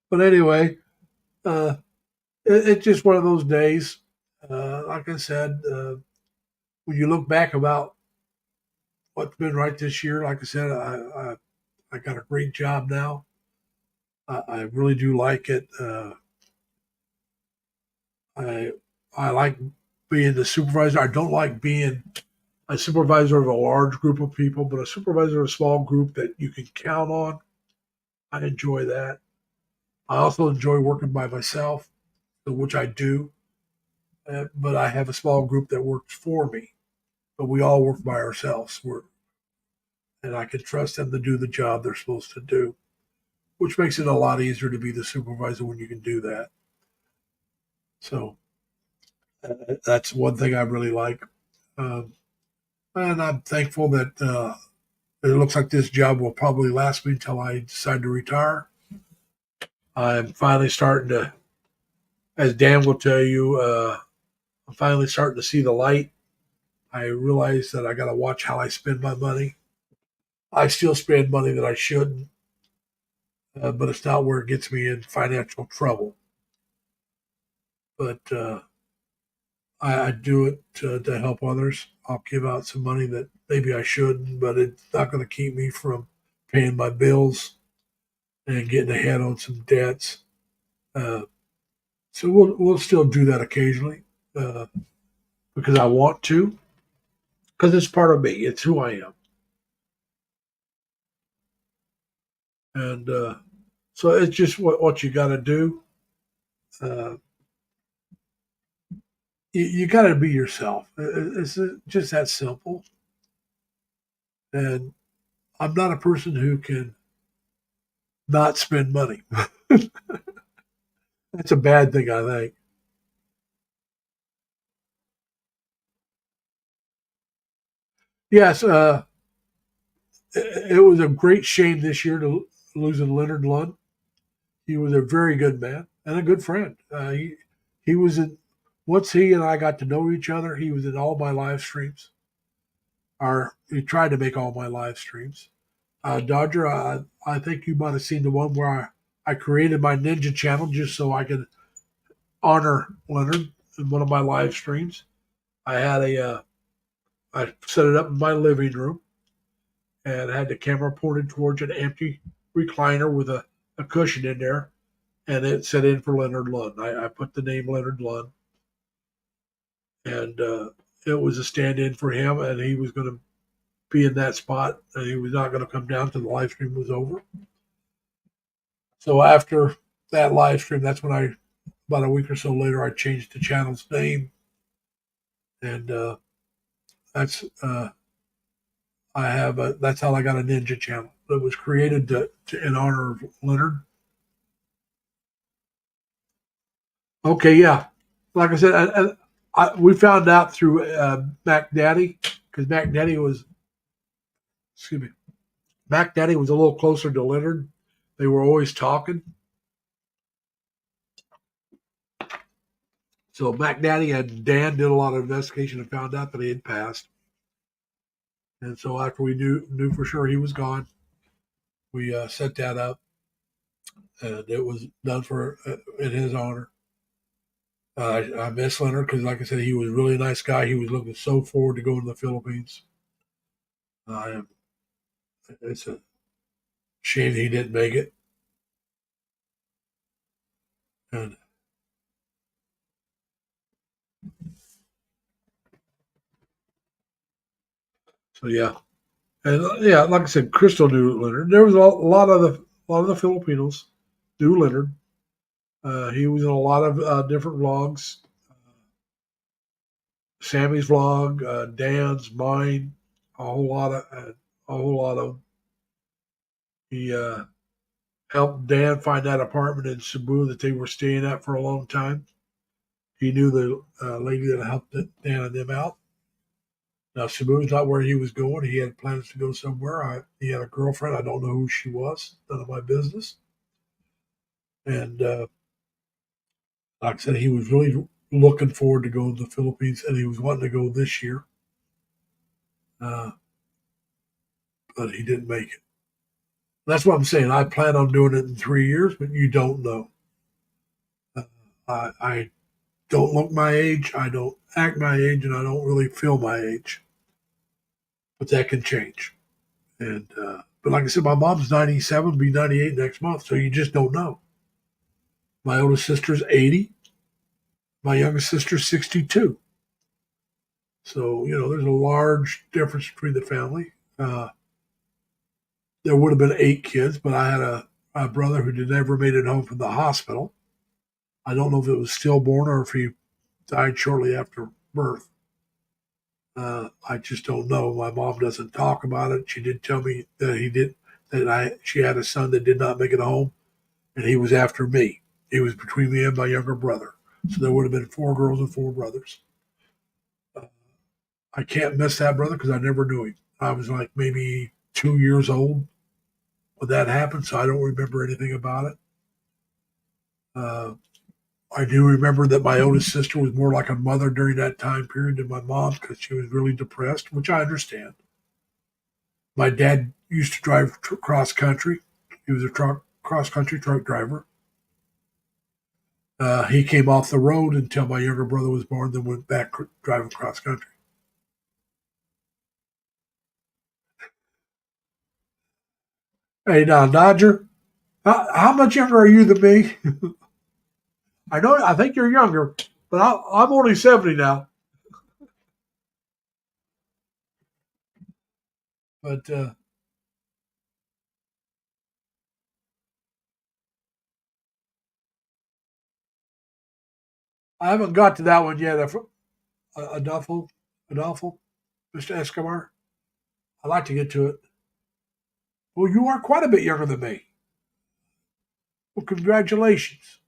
But anyway, uh, it's just one of those days. Like I said, when you look back about what's been right this year, like I said, I got a great job now. I really do like it. I I like being the supervisor. I don't like being a supervisor of a large group of people, but a supervisor of a small group that you can count on. I enjoy that. I also enjoy working by myself, which I do, but I have a small group that works for me. But we all work by ourselves, and I can trust them to do the job they're supposed to do, which makes it a lot easier to be the supervisor when you can do that. So that's one thing I really like. Um, and I'm thankful that it looks like this job will probably last me until I decide to retire. I'm finally starting to, as Dan will tell you, I'm finally starting to see the light. I realize that I got to watch how I spend my money. I still spend money that I shouldn't, but it's not where it gets me in financial trouble. But I do it to help others. I'll give out some money that maybe I shouldn't, but it's not going to keep me from paying my bills and getting ahead on some debts. Uh, so we'll still do that occasionally uh, because I want to, because it's part of me. It's who I am, and so it's just what you got to do. Uh, you got to be yourself. It's just that simple. And I'm not a person who can not spend money. That's a bad thing, I think. Yes, it was a great shame this year to losing Leonard Lund. He was a very good man and a good friend. He was in once he and I got to know each other. He was in all my live streams. Or he tried to make all my live streams. Dodger, I think you might have seen the one where I created my ninja channel just so I could honor Leonard in one of my live streams. I had I set it up in my living room and had the camera pointed towards an empty recliner with a cushion in there, and it set in for Leonard Lund. I put the name Leonard Lund, and it was a stand-in for him, and he was going to be in that spot, and he was not going to come down till the live stream was over. So after that live stream, that's when about a week or so later, I changed the channel's name, and that's that's how I got a ninja channel. It was created in honor of Leonard. Okay, yeah. Like I said, we found out through Mac Daddy because Mac Daddy was, excuse me, Mac Daddy was a little closer to Leonard. They were always talking. So Mac Daddy and Dan did a lot of investigation and found out that he had passed. And so after we knew for sure he was gone, we set that up, and it was done for in his honor. I miss Leonard because, like I said, he was a really nice guy. He was looking so forward to going to the Philippines. Uh, it's a shame he didn't make it. And so yeah, and yeah, like I said, Crystal knew Leonard. There was a lot of the Filipinos knew Leonard. He was in a lot of different vlogs. Sammy's vlog, Dan's, mine, a whole lot of. He helped Dan find that apartment in Cebu that they were staying at for a long time. He knew the lady that helped Dan and them out. Now Cebu's not where he was going. He had plans to go somewhere. He had a girlfriend. I don't know who she was. None of my business. And like I said, he was really looking forward to going to the Philippines, and he was wanting to go this year, uh, but he didn't make it. That's what I'm saying. I plan on doing it in 3 years, but you don't know. Uh, I don't look my age. I don't act my age, and I don't really feel my age. But that can change. And but like I said, my mom's 97, be 98 next month, so you just don't know. My oldest sister's 80. My youngest sister's 62. So there's a large difference between the family. There would have been 8 kids, but I had a brother who never made it home from the hospital. I don't know if it was stillborn or if he died shortly after birth. I just don't know. My mom doesn't talk about it. She did tell me that she had a son that did not make it home, and he was after me. He was between me and my younger brother. So there would have been 4 girls and 4 brothers. Uh, I can't miss that brother because I never knew him. I was like maybe 2 years old when that happened, so I don't remember anything about it. Uh, I do remember that my oldest sister was more like a mother during that time period than my mom because she was really depressed, which I understand. My dad used to drive cross country. He was a cross country truck driver. He came off the road until my younger brother was born, then went back driving cross country. Hey, now, Dodger, how much younger are you than me? I know, I think you're younger, but I'm only 70 now. But I haven't got to that one yet. Adolfo, Adolfo, Mr. Escobar. I'd like to get to it. Well, you are quite a bit younger than me. Well, congratulations.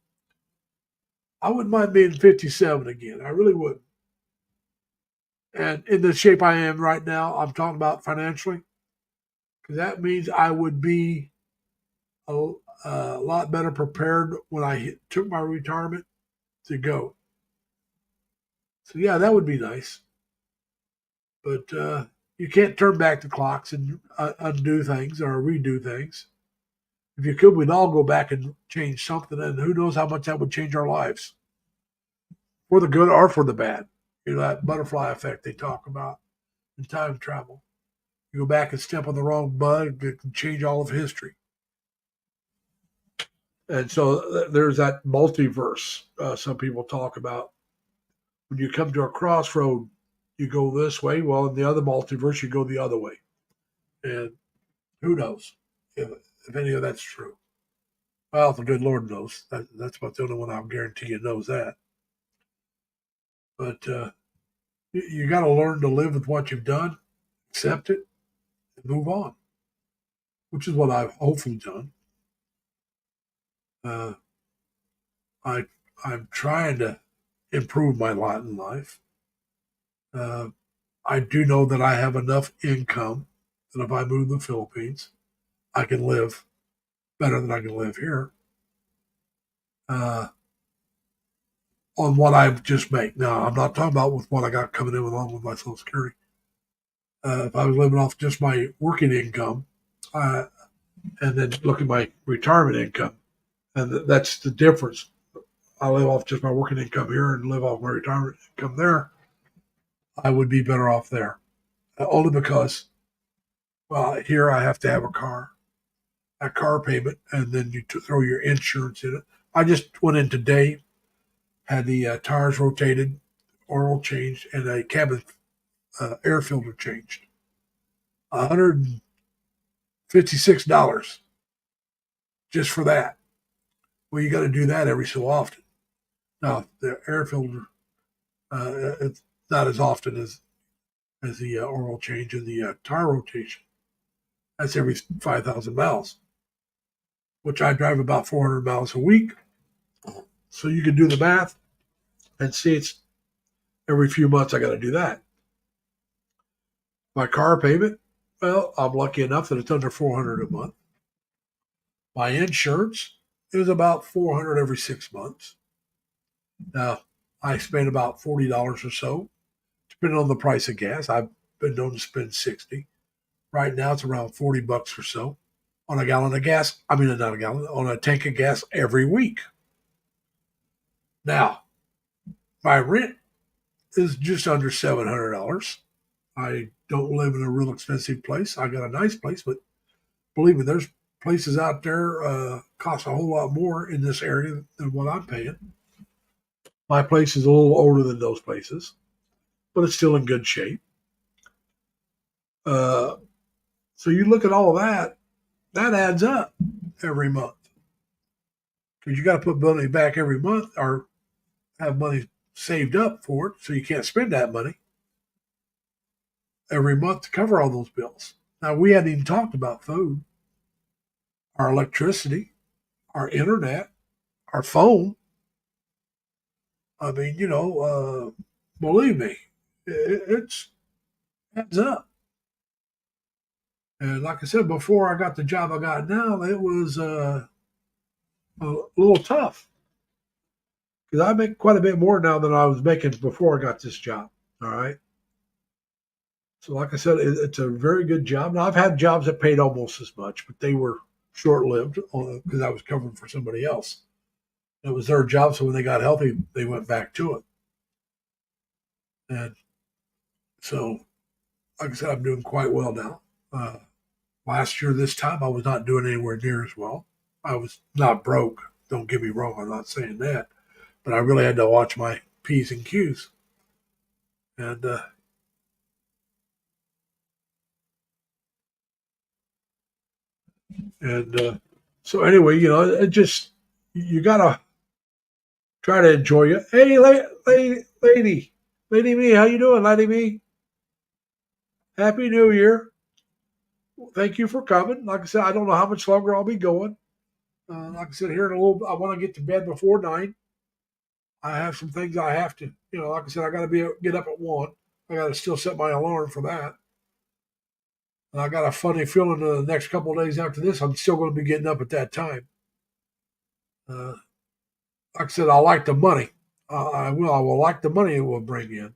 I wouldn't mind being 57 again. I really would. And in the shape I am right now, I'm talking about financially, because that means I would be a, a lot better prepared when I took my retirement to go. So, yeah, that would be nice. But you can't turn back the clocks and undo things or redo things. If you could, we'd all go back and change something, and who knows how much that would change our lives for the good or for the bad. That butterfly effect they talk about in time travel. You go back and step on the wrong bug, it can change all of history. And so there's that multiverse some people talk about. When you come to a crossroad, you go this way. Well, in the other multiverse, you go the other way. And who knows if any of that's true? Well, the good Lord knows. That's about the only one I'll guarantee you knows that. But you got to learn to live with what you've done, accept it, and move on, which is what I've hopefully done. Uh, I I'm trying to improve my lot in life. Uh, I do know that I have enough income that if I move to the Philippines, I can live better than I can live here uh, on what I just make. Now, I'm not talking about with what I got coming in along with my Social Security. If I was living off just my working income, uh, and then look at my retirement income, and that's the difference. I live off just my working income here and live off my retirement income there. I would be better off there, only because, well, here I have to have a car payment, and then you throw your insurance in it. I just went in today, had the tires rotated, oil changed, and a cabin air filter changed. $156 just for that. Well, you got to do that every so often. Now the air filter, it's not as often as the oil change and the tire rotation. That's every 5,000 miles, which I drive about 400 miles a week. So you can do the math and see it's every few months I got to do that. My car payment, well, I'm lucky enough that it's under 400 a month. My insurance is about 400 every 6 months. Now, I spend about $40 or so, depending on the price of gas. I've been known to spend 60. Right now, it's around $40 or so on a gallon of gas. I mean, not a gallon, on a tank of gas every week. Now, my rent is just under $700. I don't live in a real expensive place. I got a nice place, but believe me, there's places out there cost a whole lot more in this area than what I'm paying. My place is a little older than those places, but it's still in good shape. Uh, so you look at all of that, that adds up every month because you got to put money back every month or have money saved up for it, so you can't spend that money every month to cover all those bills. Now, we hadn't even talked about food, our electricity, our internet, our phone. I mean, believe me, it's adds up. And like I said, before I got the job I got now, it was a little tough because I make quite a bit more now than I was making before I got this job. All right. So, like I said, it's a very good job. Now, I've had jobs that paid almost as much, but they were short lived because I was covering for somebody else. It was their job. So when they got healthy, they went back to it. And so, like I said, I'm doing quite well now. Last year, this time, I was not doing anywhere near as well. I was not broke. Don't get me wrong. I'm not saying that. But I really had to watch my P's and Q's. And so anyway, it just you gotta try to enjoy it. Hey, lady me, how you doing, lady me? Happy New Year! Thank you for coming. Like I said, I don't know how much longer I'll be going. Like I said, here in a little, I want to get to bed before 9. I have some things I have to, like I said, I got to get up at 1. I got to still set my alarm for that. And I got a funny feeling the next couple of days after this, I'm still going to be getting up at that time. Uh, like I said, I like the money. I will. I will like the money it will bring in.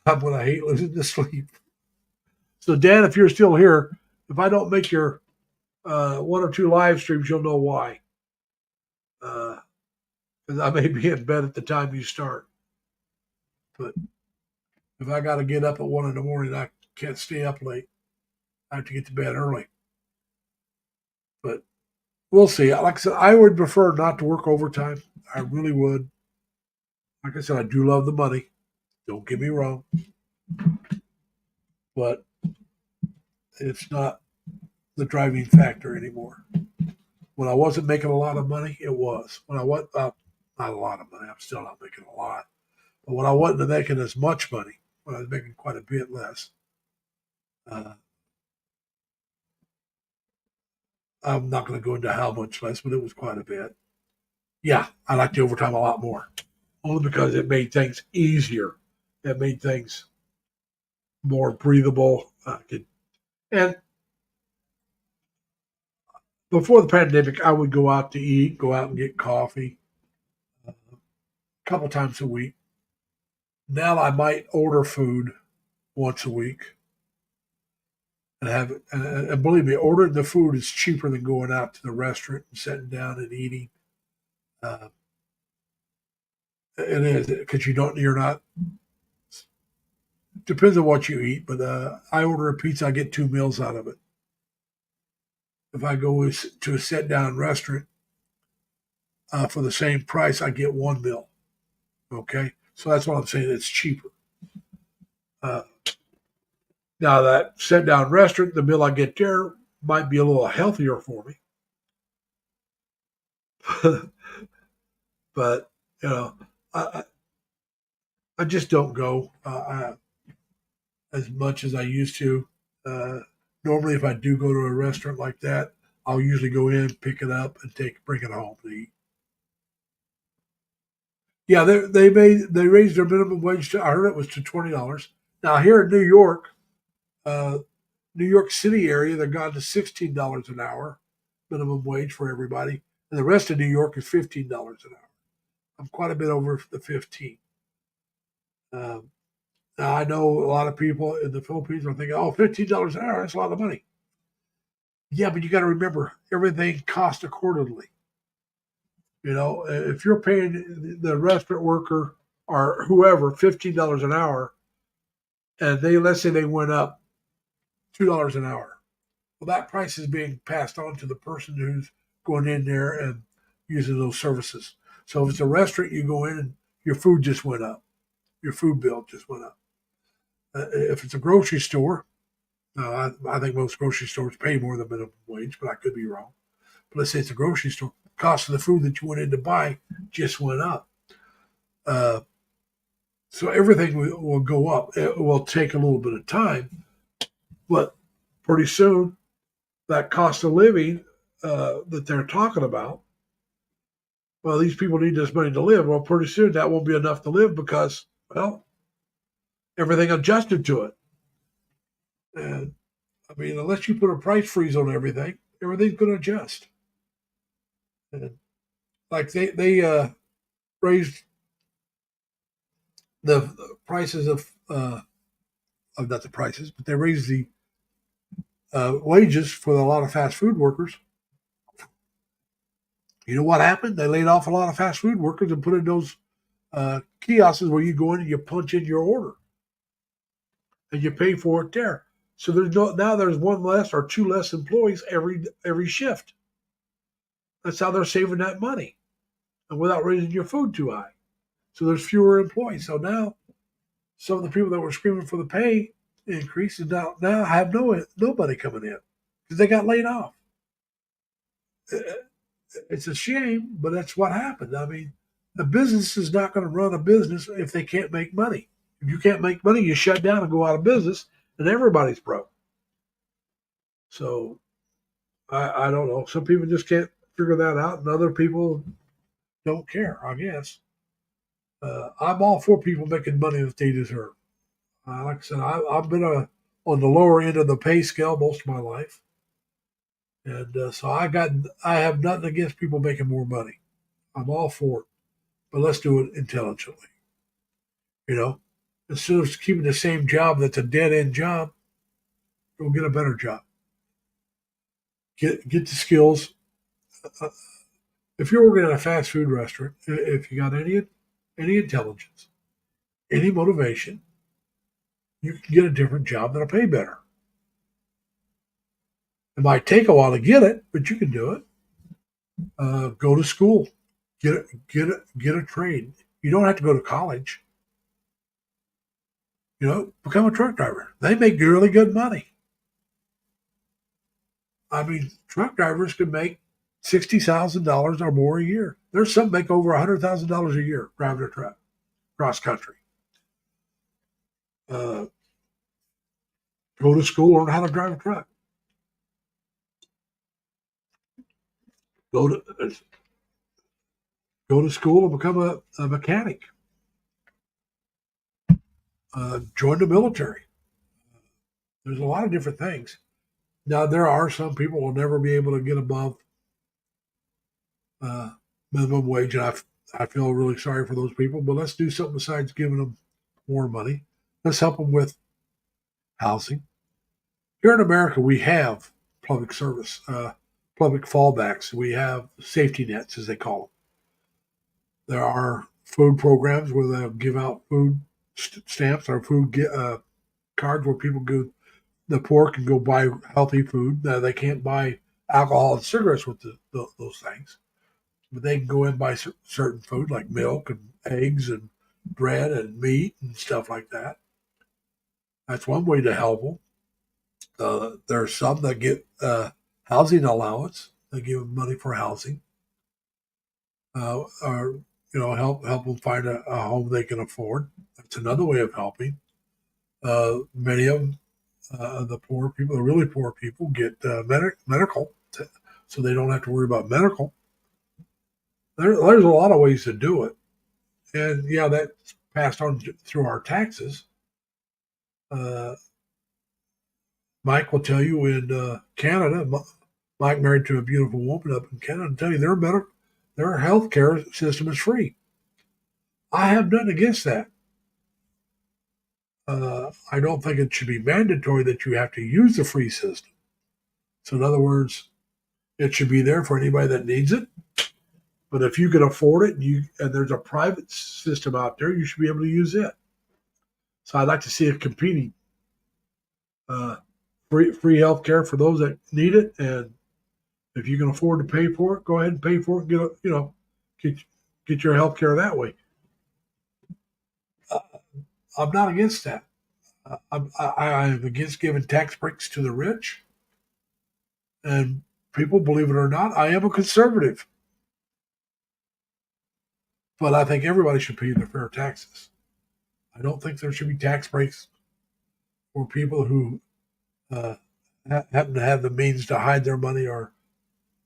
I'm going to hate losing the sleep. So, Dan, if you're still here, if I don't make your one or two live streams, you'll know why. Because I may be in bed at the time you start. But if I got to get up at 1 in the morning, I can't stay up late. I have to get to bed early. But we'll see. Like I said, I would prefer not to work overtime. I really would. Like I said, I do love the money. Don't get me wrong. But it's not the driving factor anymore. When I wasn't making a lot of money, it was. When I was not a lot of money, I'm still not making a lot. But when I wasn't making as much money, when I was making quite a bit less, uh, I'm not going to go into how much less, but it was quite a bit. Yeah, I like the overtime a lot more, only because it made things easier. It made things more breathable. And before the pandemic, I would go out to eat, go out and get coffee a couple times a week. Now I might order food once a week. and have it. And believe me, ordering the food is cheaper than going out to the restaurant and sitting down and eating. Uh, it is because you're not. Depends on what you eat, but I order a pizza, I get 2 meals out of it. If I go to a sit down restaurant for the same price, I get 1 meal. Okay, so that's what I'm saying. It's cheaper. Uh, Now that sit down restaurant, the meal I get there might be a little healthier for me, but you know, I just don't go as much as I used to. Uh, Normally, if I do go to a restaurant like that, I'll usually go in, pick it up, and bring it home to eat. Yeah, they raised their minimum wage to, I heard it was to $20. Now here in uh, New York City area, they've gone to $16 an hour minimum wage for everybody, and the rest of New York is $15 an hour. I'm quite a bit over the 15. Um, Now I know a lot of people in the Philippines are thinking, "Oh, $15 an hour, that's a lot of money." Yeah, but you got to remember everything costs accordingly. You know, if you're paying the restaurant worker or whoever $15 an hour, and they let's say they went up $2 an hour, well, that price is being passed on to the person who's going in there and using those services. So if it's a restaurant, you go in and your food just went up, your food bill just went up. If it's a grocery store, I think most grocery stores pay more than minimum wage, but I could be wrong. But let's say it's a grocery store, the cost of the food that you went in to buy just went up. Uh, so everything will go up. It will take a little bit of time, but pretty soon that cost of living that they're talking about, well, these people need this money to live. Well, pretty soon that won't be enough to live because, well, everything adjusted to it. And I mean, unless you put a price freeze on everything, everything's going to adjust. And like they raised the prices of not the prices, but they raised the wages for a lot of fast food workers. You know what happened? They laid off a lot of fast food workers and put in those kiosks where you go in and you punch in your order and you pay for it there. So there's no now there's one less or two less employees every shift. That's how they're saving that money, and without raising your food too high. So there's fewer employees. So now some of the people that were screaming for the pay increase and now have nobody coming in because they got laid off. It's a shame, but that's what happened. I mean, the business is not going to run a business if they can't make money. If you can't make money, you shut down and go out of business, and everybody's broke. So I don't know. Some people just can't figure that out, and other people don't care. I guess I'm all for people making money that they deserve. Like I said, I've been on the lower end of the pay scale most of my life, and so I have nothing against people making more money. I'm all for it, but let's do it intelligently. You know, instead of keeping the same job that's a dead end job, go get a better job. Get the skills. Uh, if you're working at a fast food restaurant, if you got any intelligence, any motivation, you can get a different job that'll pay better. It might take a while to get it, but you can do it. Go to school, get a trade. You don't have to go to college. You know, become a truck driver. They make really good money. I mean, truck drivers can make $60,000 or more a year. There's some make over $100,000 a year driving a truck cross country. Uh, Go to school, learn how to drive a truck. Go to go to school and become a mechanic. Join the military. There's a lot of different things. Now there are some people will never be able to get above uh, minimum wage, and I feel really sorry for those people. But let's do something besides giving them more money. Let's help them with housing. Here in America, we have public service, public fallbacks. We have safety nets, as they call them. There are food programs where they'll give out food stamps or food cards where people go, the poor can go buy healthy food. They can't buy alcohol and cigarettes with those things, but they can go in and buy certain food like milk and eggs and bread and meat and stuff like that. That's one way to help them. There are some that get housing allowance. They give them money for housing, or help them find a home they can afford. That's another way of helping. Many of them, the poor people, the really poor people, get medical, so they don't have to worry about medical. There's a lot of ways to do it, and yeah, that's passed on through our taxes. Uh, Mike will tell you in Canada. Mike married to a beautiful woman up in Canada. And tell you their healthcare system is free. I have nothing against that. I don't think it should be mandatory that you have to use the free system. So in other words, it should be there for anybody that needs it. But if you can afford it and there's a private system out there, you should be able to use it. So I'd like to see a competing free health care for those that need it, and if you can afford to pay for it, go ahead and pay for it. Get your health care that way. I'm not against that. I'm against giving tax breaks to the rich, and people, believe it or not, I am a conservative, but I think everybody should pay their fair taxes. I don't think there should be tax breaks for people who happen to have the means to hide their money or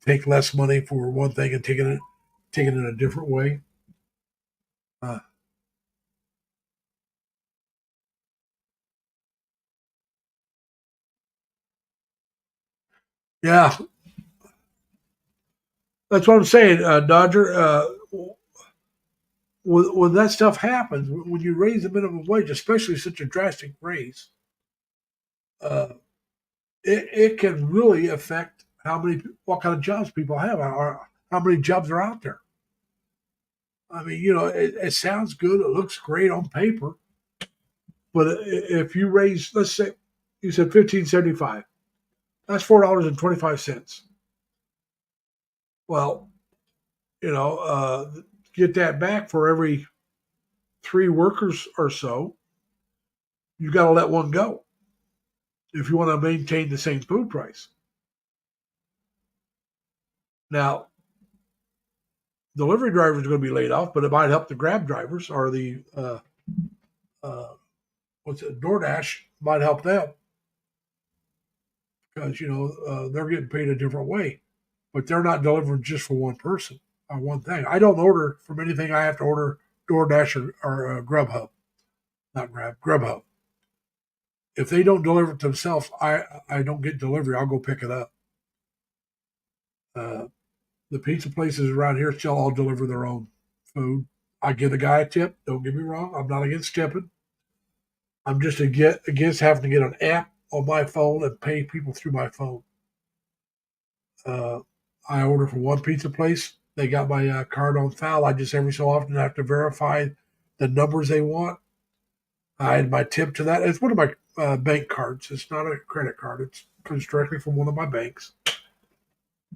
take less money for one thing and taking it in a different way. Uh, yeah, that's what I'm saying, Dodger. When that stuff happens, when you raise the minimum wage, especially such a drastic raise, uh, it can really affect what kind of jobs people have, or how many jobs are out there. I mean, it sounds good, it looks great on paper, but if you raise, let's say, you said 15.75, that's $4.25. Well, you know, get that back for every three workers or so. You got to let one go if you want to maintain the same food price. Now, delivery drivers are going to be laid off, but it might help the Grab drivers or the DoorDash might help them because they're getting paid a different way, but they're not delivering just for one person or one thing. I don't order from anything. I have to order DoorDash or Grubhub, not Grubhub. If they don't deliver it themselves, I don't get delivery. I'll go pick it up. Uh, the pizza places around here still all deliver their own food. I give the guy a tip. Don't get me wrong. I'm not against tipping. I'm just against having to get an app on my phone and pay people through my phone. Uh, I order from one pizza place. They got my card on file. I just every so often have to verify the numbers they want. I add my tip to that. It's one of my bank cards. It's not a credit card. It comes directly from one of my banks.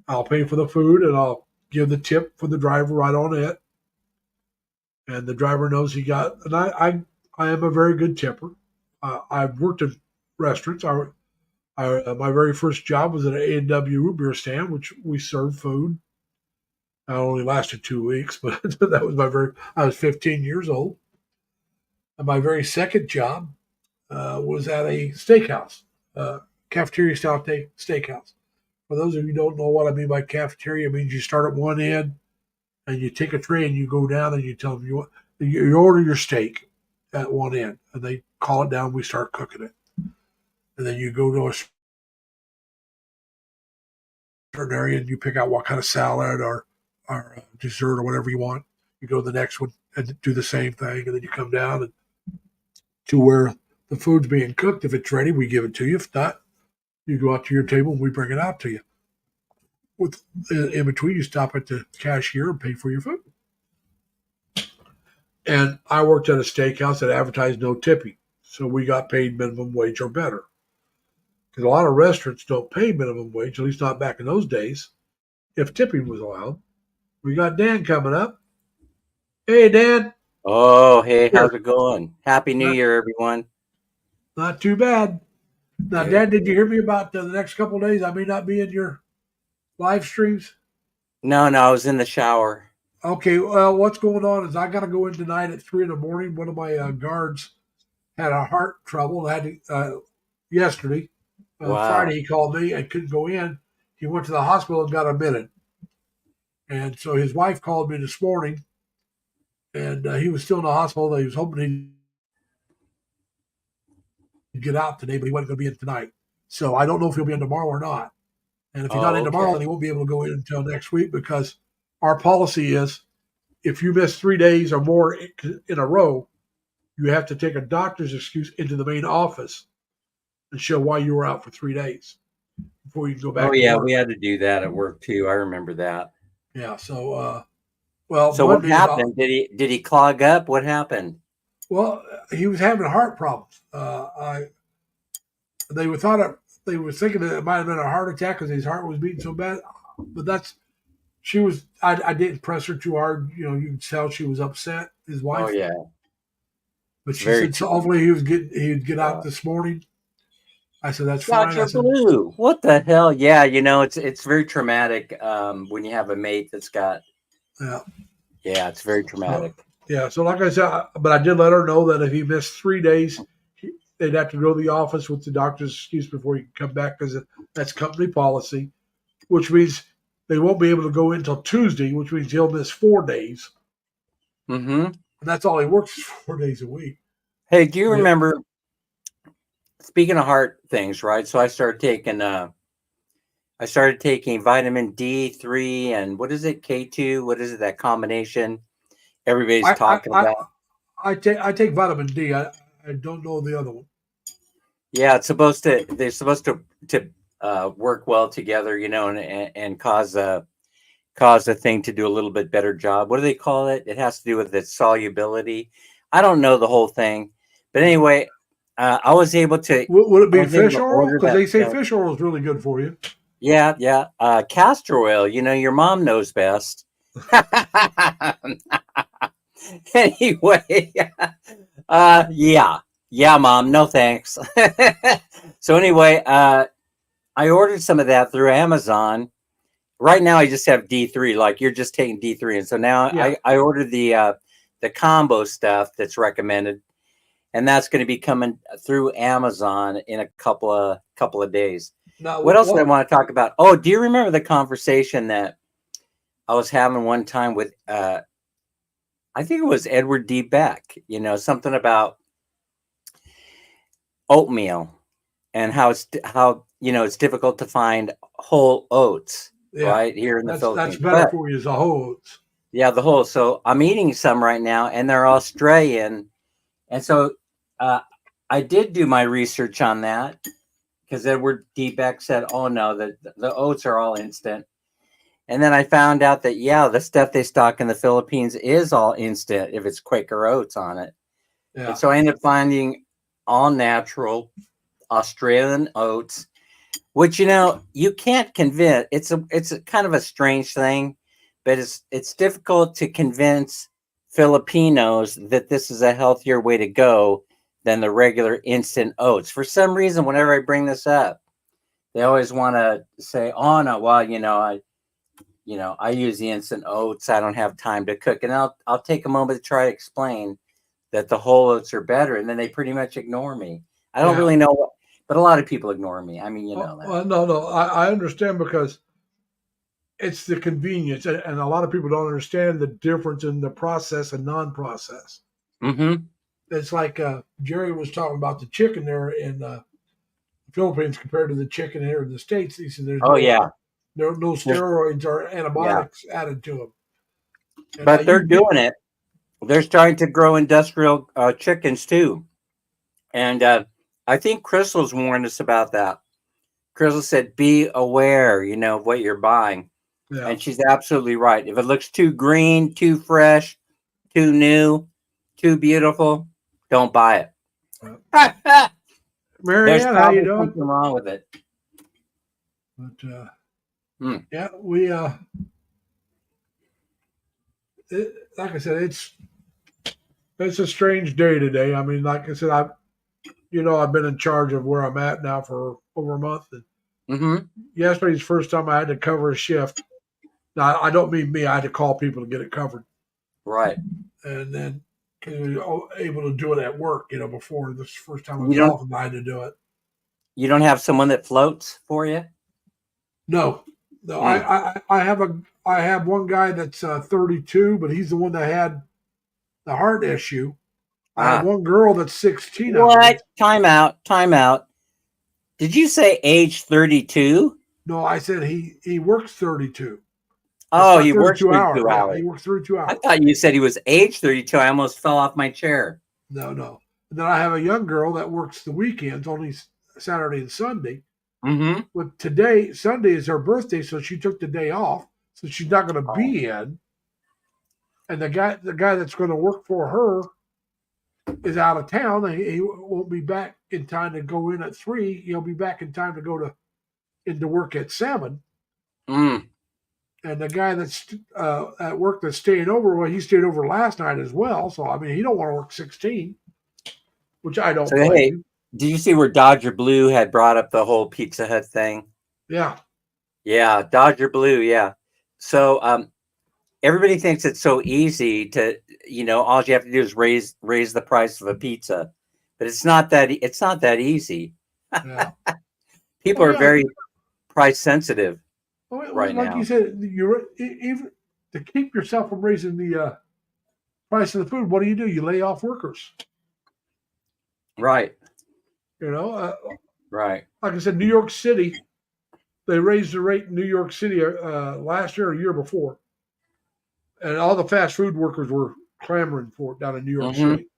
I'll pay for the food and I'll give the tip for the driver right on it. And the driver knows he got. And I am a very good tipper. I've worked in restaurants. My very first job was at an A&W root beer stand, which we served food. I only lasted 2 weeks, but that was I was 15 years old. And my very second job was at a steakhouse, cafeteria style steakhouse. For those of you who don't know what I mean by cafeteria, it means you start at one end and you take a tray and you go down and you tell them you order your steak at one end and they call it down. We start cooking it. And then you go to a certain area and you pick out what kind of salad or dessert or whatever you want. You go to the next one and do the same thing. And then you come down to where the food's being cooked. If it's ready, we give it to you. If not, You go out to your table, and we bring it out to you. With in between, you stop at the cashier and pay for your food. And I worked at a steakhouse that advertised no tipping, so we got paid minimum wage or better. Because a lot of restaurants don't pay minimum wage, at least not back in those days, if tipping was allowed. We got Dan coming up. Hey, Dan. Oh, hey, how's Here. it going? Happy New Not, Year, everyone. not too bad. Now, Good. Dan, did you hear me about the next couple of days? I may not be in your live streams. No, I was in the shower. Okay, well, what's going on is I got to go in tonight at 3 in the morning. One of my guards had a heart trouble. Had to, yesterday, Wow. Friday, he called me and couldn't go in. He went to the hospital and got admitted. And so his wife called me this morning, and he was still in the hospital. He was hoping he'd get out today, but he wasn't going to be in tonight. So I don't know if he'll be in tomorrow or not. And if he's not Oh, in tomorrow, okay. then he won't be able to go in until next week because our policy is if you miss 3 days or more in a row, you have to take a doctor's excuse into the main office and show why you were out for 3 days before you can go Oh, back to yeah, work. we had to do that at work too. I remember that. Yeah. So, well, So what Monday is happened? Did he clog up? What happened? well, he was having heart problems. They were thought it, they were thinking that it might have been a heart attack because his heart was beating so bad. But she was. I didn't press her too hard. You know, you could tell she was upset. His Oh, wife, yeah, but it's she very said so. true. Hopefully, he'd get out Yeah. this morning. I said that's fine. I Dr. said, Blue, what the hell? Yeah, it's very traumatic when you have a mate that's got, yeah. yeah, it's very So traumatic. yeah. So like I said, but I did let her know that if he missed 3 days, they'd have to go to the office with the doctor's excuse before he can come back because that's company policy, which means they won't be able to go in until Tuesday, which means he'll miss 4 days. Mm-hmm. And that's all he works is 4 days a week. Hey, do you Yeah. remember, speaking of heart things, right? So I started taking vitamin D3 and what is it, K2? What is it, that combination everybody's I I talking I, about? I take vitamin D. I don't know the other one. Yeah, they're supposed to work well together, and cause the thing to do a little bit better job. What do they call it? It has to do with its solubility. I don't know the whole thing, but anyway, I was able to Would it I be was able fish to oil? order Because that they say fish oil is really good for you. Yeah. Castor oil, your mom knows best. Anyway, yeah, mom, no thanks. So anyway, I ordered some of that through Amazon. Right now, I just have D3, like you're just taking D3, and so now Yeah. I ordered the combo stuff that's recommended, and that's going to be coming through Amazon in a couple of days. Now, What else do I what? want to talk about? Oh, do you remember the conversation that I was having one time with I think it was Edward D. Beck, something about oatmeal and how it's difficult to find whole oats Yeah, right here in the that's Philippines. better But for you as a whole oats. yeah, so I'm eating some right now and they're Australian. And so uh, I did do my research on that because Edward D. Beck said, oh no, the oats are all instant. And then I found out that, yeah, the stuff they stock in the Philippines is all instant if it's Quaker Oats on it. And Yeah. so I ended up finding all natural Australian oats, which, you can't convince. It's a kind of a strange thing, but it's difficult to convince Filipinos that this is a healthier way to go than the regular instant oats. For some reason, whenever I bring this up, they always want to say, oh, no, well, I use the instant oats. I don't have time to cook. And I'll take a moment to try to explain that the whole oats are better. And then they pretty much ignore me. I don't Yeah. really know what, but a lot of people ignore me. I mean, you know that. No. I understand because it's the convenience, and a lot of people don't understand the difference in the process and non-process. Mm-hmm. It's like Jerry was talking about the chicken there in the Philippines compared to the chicken here in the States. He said there's Oh, yeah. no There's, steroids or yeah. antibiotics added to them. And But they're you doing it. They're starting to grow industrial chickens too. And I think Crystal's warned us about that. Crystal said, be aware, of what you're buying. Yeah. And she's absolutely right. If it looks too green, too fresh, too new, too beautiful, don't buy it. There's Marianne, how you probably doing? something wrong with it. But Hmm. yeah, we like I said, it's a strange day today. I mean, like I said, I've been in charge of where I'm at now for over a month. And Mm-hmm. yesterday's the first time I had to cover a shift. Now, I don't mean me. I had to call people to get it covered, Right. and then because we were able to do it at work, before this first time I You was don't off, and I had to do it. you don't have someone that floats for you? No, I have one guy that's 32, but he's the one that had the heart issue. I have Ah. one girl that's 16. I believe. What? Time out. Did you say age 32? No, I said he works 32. Oh, Not he works 32 32 hours. Yeah, hours. he works 32 I hours. thought you said he was age 32. I almost fell off my chair. No. And then I have a young girl that works the weekends, only Saturday and Sunday. Mm-hmm. But today, Sunday is her birthday, so she took the day off, so she's not going to be in. And the guy that's going to work for her is out of town. And he won't be back in time to go in at 3. He'll be back in time to go into work at 7. Mm. And the guy that's at work that's staying over, well, he stayed over last night as well. So I mean, he don't want to work 16, which I don't So, blame hey, him. did you see where Dodger Blue had brought up the whole Pizza Hut thing? Yeah. Yeah, Dodger Blue. Yeah. So, everybody thinks it's so easy to, all you have to do is raise the price of a pizza, but it's not that easy. Yeah. People Oh, are yeah. very price sensitive. Like now. you said, even to keep yourself from raising the price of the food. What do? You lay off workers. Right. Right. Like I said, New York City, they raised the rate in New York City last year or year before, and all the fast food workers were clamoring for it down in New York City.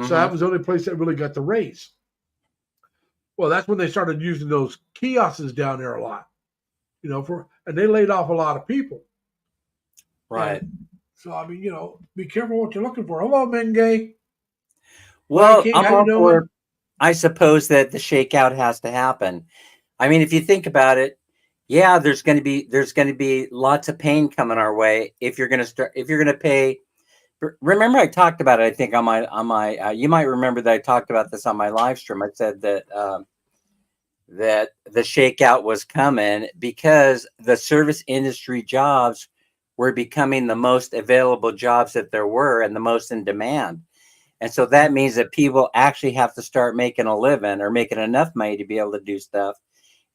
So that was the only place that really got the raise. Well, that's when they started using those kiosks down there a lot, and they laid off a lot of people. Right. And so I mean, be careful what you're looking for. Hello, Mengay. Well, King, I'm how you all doing? for. I suppose that the shakeout has to happen. I mean, if you think about it, yeah, there's going to be lots of pain coming our way if you're going to pay. Remember, I talked about it. I think on my you might remember that I talked about this on my live stream. I said that that the shakeout was coming because the service industry jobs were becoming the most available jobs that there were and the most in demand. And so that means that people actually have to start making a living or making enough money to be able to do stuff.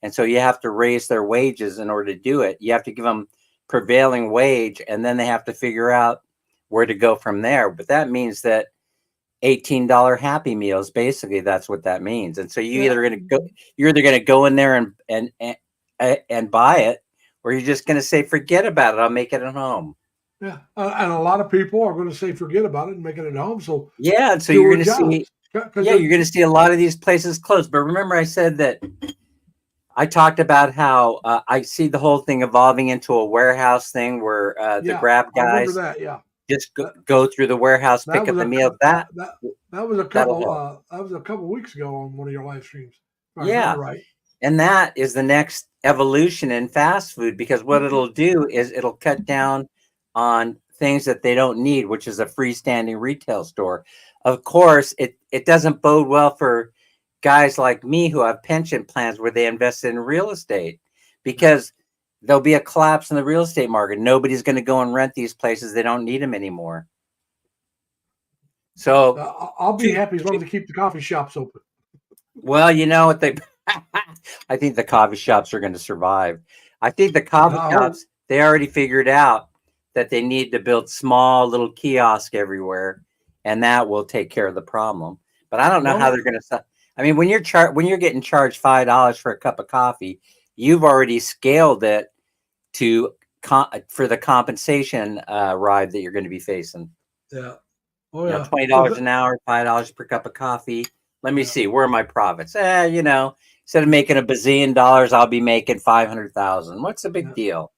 And so you have to raise their wages in order to do it. You have to give them prevailing wage, and then they have to figure out where to go from there. But that means that $18 Happy Meals, basically, that's what that means. And so you're either going to go in there and buy it, or you're just going to say, forget about it. I'll make it at home. Yeah, and a lot of people are going to say, forget about it and make it at home. So yeah, and so you're going to see, you're going to see a lot of these places close. But remember, I said that I talked about how I see the whole thing evolving into a warehouse thing where the Grab guys just go through the warehouse, pick up the meal. That was a couple weeks ago on one of your live streams. Yeah, right. And that is the next evolution in fast food, because what it'll do is it'll cut down on things that they don't need, which is a freestanding retail store. Of course, it doesn't bode well for guys like me who have pension plans where they invested in real estate, because there'll be a collapse in the real estate market. Nobody's going to go and rent these places. They don't need them anymore. So I'll be happy as long as they keep the coffee shops open. Well, you know what I think the coffee shops are going to survive. I think the coffee shops, they already figured out that they need to build small little kiosks everywhere, and that will take care of the problem. But I don't know how they're going to. I mean, when you're getting charged $5 for a cup of coffee, you've already scaled it for the compensation ride that you're going to be facing. Yeah. $20 an hour, $5 per cup of coffee. Let me see. Where are my profits? Instead of making $1 bazillion, I'll be making 500,000. What's the big Yeah. deal?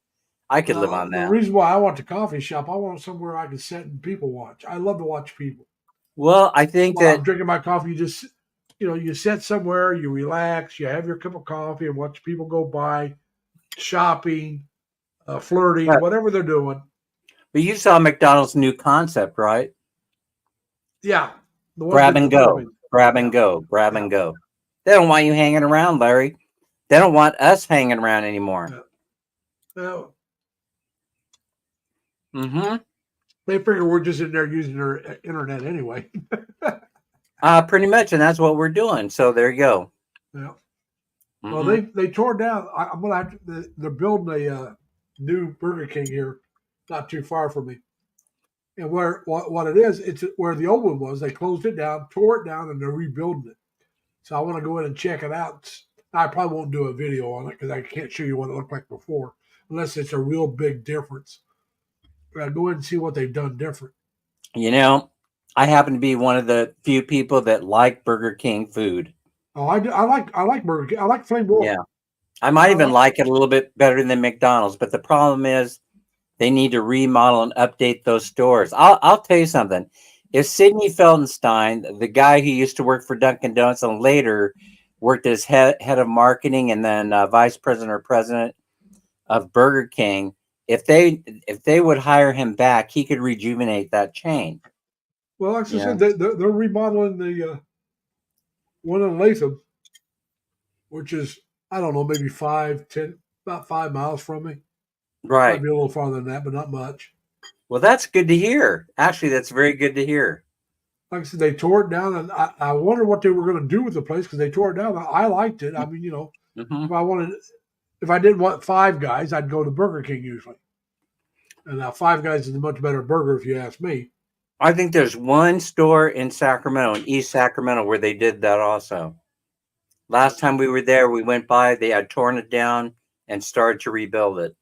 I could live on The that. reason why I want the coffee shop, I want somewhere I can sit and people watch. I love to watch people. Well, I think While I'm that drinking my coffee, you sit somewhere, you relax, you have your cup of coffee, and watch people go by, shopping, flirting, Right. whatever they're doing. but you saw McDonald's new concept, right? Yeah, the one Grab thing and the go, Philippines. grab Yeah. and go, grab Yeah. and go. They don't want you hanging around, Larry. They don't want us hanging around anymore. Yeah. Well, Mm-hmm. they figure we're just in there using their internet anyway. Pretty much, and that's what we're doing. So there you go. Yeah. Mhm. Well, they tore down. I'm gonna have to. They're building a new Burger King here, not too far from me. And what it is, it's where the old one was. They closed it down, tore it down, and they're rebuilding it. So I want to go in and check it out. I probably won't do a video on it because I can't show you what it looked like before, unless it's a real big difference. But I'll go in and see what they've done different. You know, I happen to be one of the few people that like Burger King food. Oh, I like Burger King. I like Flame Broil. Yeah. I might even like it a little bit better than McDonald's, but the problem is they need to remodel and update those stores. I'll tell you something. If Sidney Feldenstein, the guy who used to work for Dunkin' Donuts and later worked as head of marketing and then vice president or president of Burger King, if they would hire him back, he could rejuvenate that chain. Well, like I Yeah. said, they're remodeling the one in Latham, which is, I don't know, maybe 5, 10, about 5 miles from me. Right. Might be a little farther than that, but not much. Well, that's good to hear. Actually, that's very good to hear. Like I said, they tore it down, and I wondered what they were going to do with the place because they tore it down. I liked it. I mean, Mhm. if I didn't want Five Guys, I'd go to Burger King usually. And now Five Guys is a much better burger if you ask me. I think there's one store in Sacramento, in East Sacramento, where they did that also. Last time we were there, we went by, they had torn it down and started to rebuild it.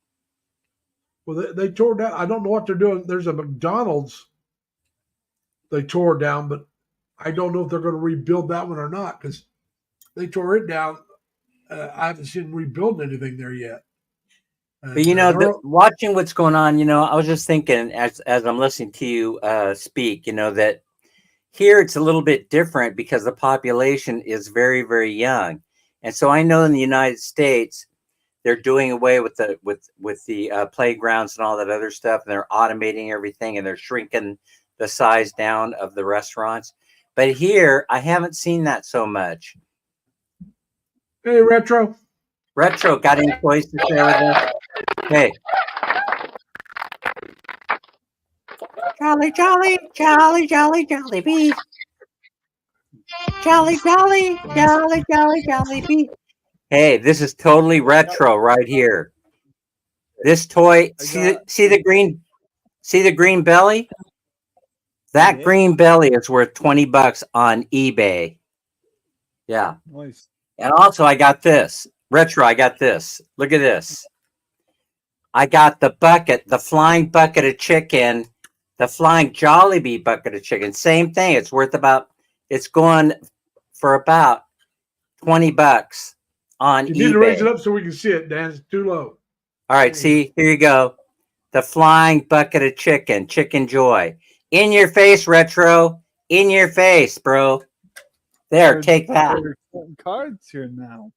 Well, they tore down. I don't know what they're doing. There's a McDonald's they tore down, but I don't know if they're going to rebuild that one or not because they tore it down. I haven't seen them rebuild anything there yet. But watching what's going on, I was just thinking as I'm listening to you speak, that here it's a little bit different because the population is very, very young, and so I know in the United States they're doing away with the playgrounds and all that other stuff, and they're automating everything, and they're shrinking the size down of the restaurants. But here, I haven't seen that so much. Hey, Retro, got any toys to share with us? Hey. Jolly, jolly, jolly, jolly, jolly bee. Jolly, jolly, jolly, jolly, jolly bee. Hey, this is totally retro right here. This toy, see the green belly? That green belly is worth $20 on eBay. Yeah. Nice. And also I got this. Retro, I got this. Look at this. I got the flying bucket of chicken, the flying Jollibee bucket of chicken. Same thing. It's going for about $20 on eBay. You need to raise it up so we can see it, Dan. It's too low. All right, see, here you go. The flying bucket of Chicken Joy. In your face, Retro. In your face, bro. There, take that. Cards here now.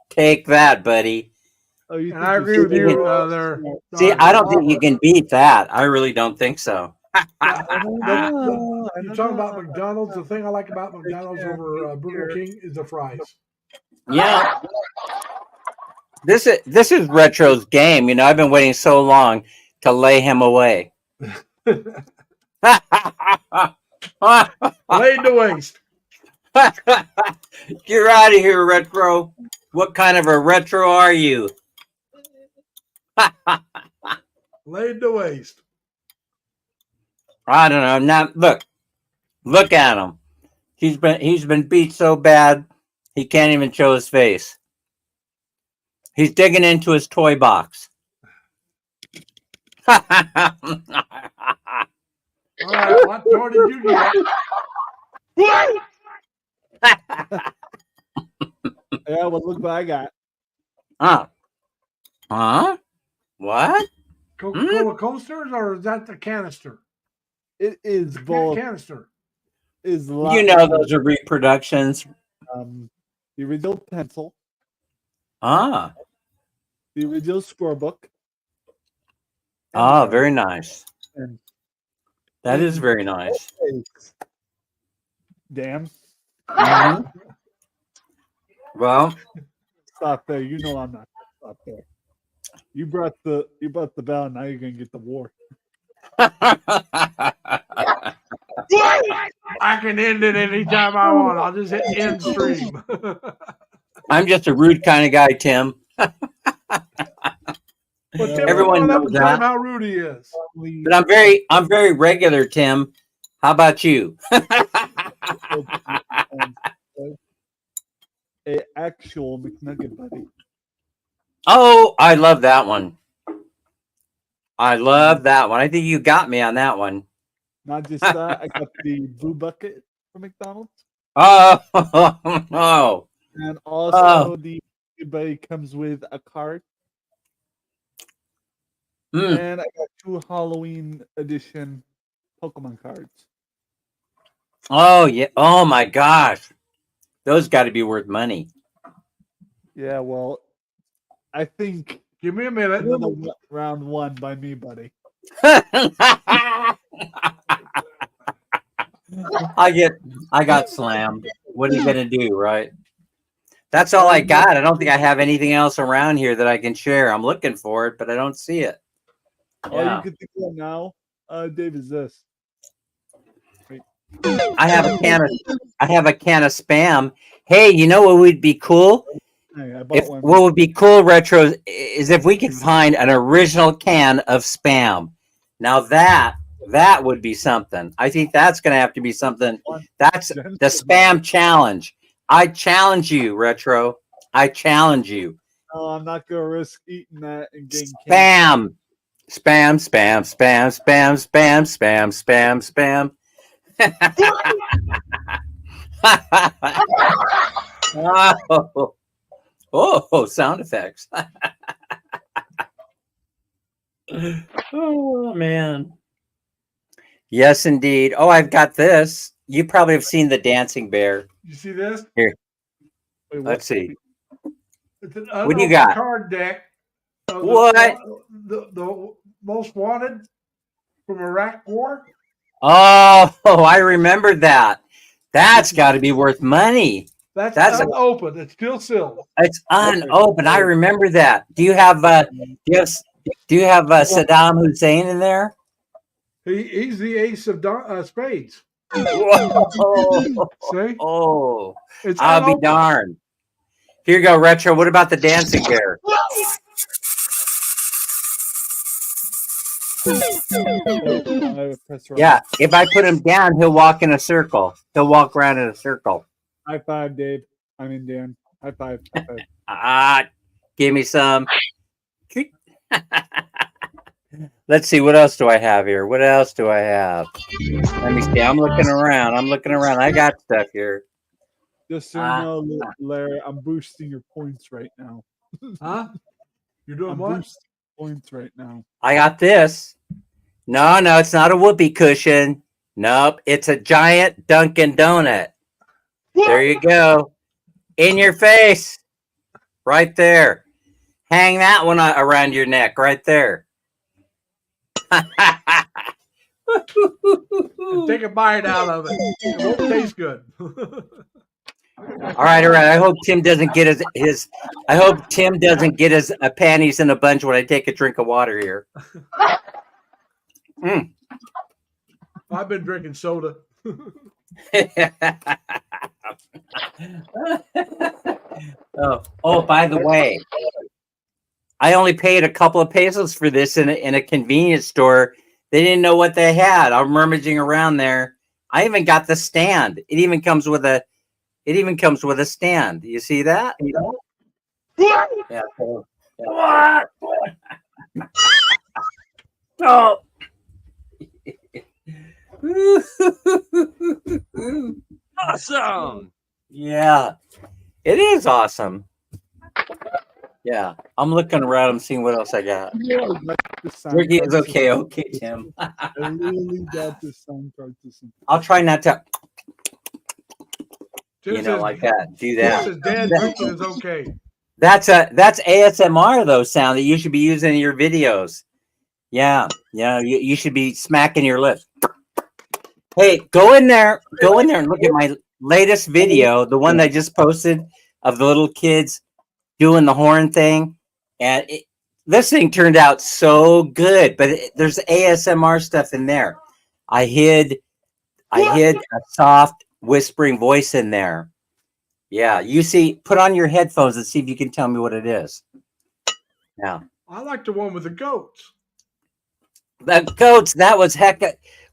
Take that, buddy. Oh, you And I agree with you there. See, I don't think you can beat that. I really don't think so. You talk about McDonald's. The thing I like about McDonald's over Burger King is the fries. Yeah. This is Retro's game. I've been waiting so long to lay him away. Laid to waste. You're out of here, Retro. What kind of a retro are you? Laid to waste. I don't know. Now look at him. He's been beat so bad he can't even show his face. He's digging into his toy box. All right, what toy did you get? Yeah, well, look what I got. Huh? What? Coca-Cola coasters, or is that the canister? It is The both. canister. Is You know those are reproductions. the original pencil, Ah. the original scorebook. Ah, very nice. And That is very nice. Damn. Mhm. Well, Stop there. You know I'm not gonna stop there. You brought the bell, now you're gonna get the war. I can end it anytime I want. I'll just hit end stream. I'm just a rude kind of guy, Tim. Well, Tim, Everyone come on up knows and tell him that. how rude he is. But I'm very regular, Tim. How about you? A actual McNugget buddy. Oh, I love that one. I love that one. I think you got me on that one. Not just that, I got the blue bucket from McDonald's. Oh, no. And also the buddy comes with a card. Mm. And I got 2 Halloween edition Pokemon cards. Oh, yeah. Oh, my gosh. Those got to be worth money. Yeah, well, I think Give me a minute. another round 1 by me, buddy. I got slammed. What are you gonna do, right? That's all I got. I don't think I have anything else around here that I can share. I'm looking for it, but I don't see it. All Yeah. you can think of now, Dave, is this. I have a can of Spam. Hey, you know what would be cool? Hey, I bought one. What would be cool, Retro, is if we could find an original can of Spam. Now that would be something. I think that's going to have to be something. That's the Spam challenge. I challenge you, Retro. I challenge you. No, I'm not gonna risk eating that and getting Spam. Spam, spam, spam, spam, spam, spam, spam, spam. Oh, sound effects. Oh, man. Yes, indeed. Oh, I've got this. You probably have seen the Dancing Bear. You see this? Wait, Let's see. It's an What do you unopened got? card deck. Of What? The most wanted from Iraq War. Oh, I remembered that. That's got to be worth money. That's unopened. It's still sealed. It's unopened. I remember that. Do you have Saddam Hussein in there? He's the ace of spades. Whoa. See? Oh, It's I'll be unopened. darned. Here you go, Retro. What about the Dancing Bear? Yeah, if I put him down, he'll walk in a circle. He'll walk around in a circle. High five, Dave. I mean, Dan. High five. High five. Give me some. Let's see. What else do I have here? What else do I have? Let me see. I'm looking around. I got stuff here. Just so you know, Larry, I'm boosting your points right now. Huh? You're doing I'm what? boosting points right now. I got this. No, it's not a whoopee cushion. Nope, it's a giant Dunkin' Donut. There you go. In your face. Right there. Hang that one around your neck right there. And take a bite out of it. It won't taste good. All right. I hope Tim doesn't get his panties in a bunch when I take a drink of water here. I've been drinking soda. Oh, by the way, I only paid a couple of pesos for this in a convenience store. They didn't know what they had. I'm rummaging around there. I even got the stand. It even comes with a stand. You see that? Yeah. What? Oh. Awesome. Yeah. It is awesome. Yeah, I'm looking around and seeing what else I got. Yeah, like the Ricky sound is cards. okay. Okay, Tim. I really got the sound card system. I'll try not to, Tim you know, says, like that. Do Tim that. says Dan drinking is okay. That's ASMR though sound that you should be using in your videos. Yeah, you should be smacking your lips. Hey, go in there and look at my latest video, the one I just posted of the little kids doing the horn thing, and this thing turned out so good. But there's ASMR stuff in there. I hid a soft whispering voice in there. Yeah, you see, put on your headphones and see if you can tell me what it is. Yeah. I like the one with the goats. The goats, that was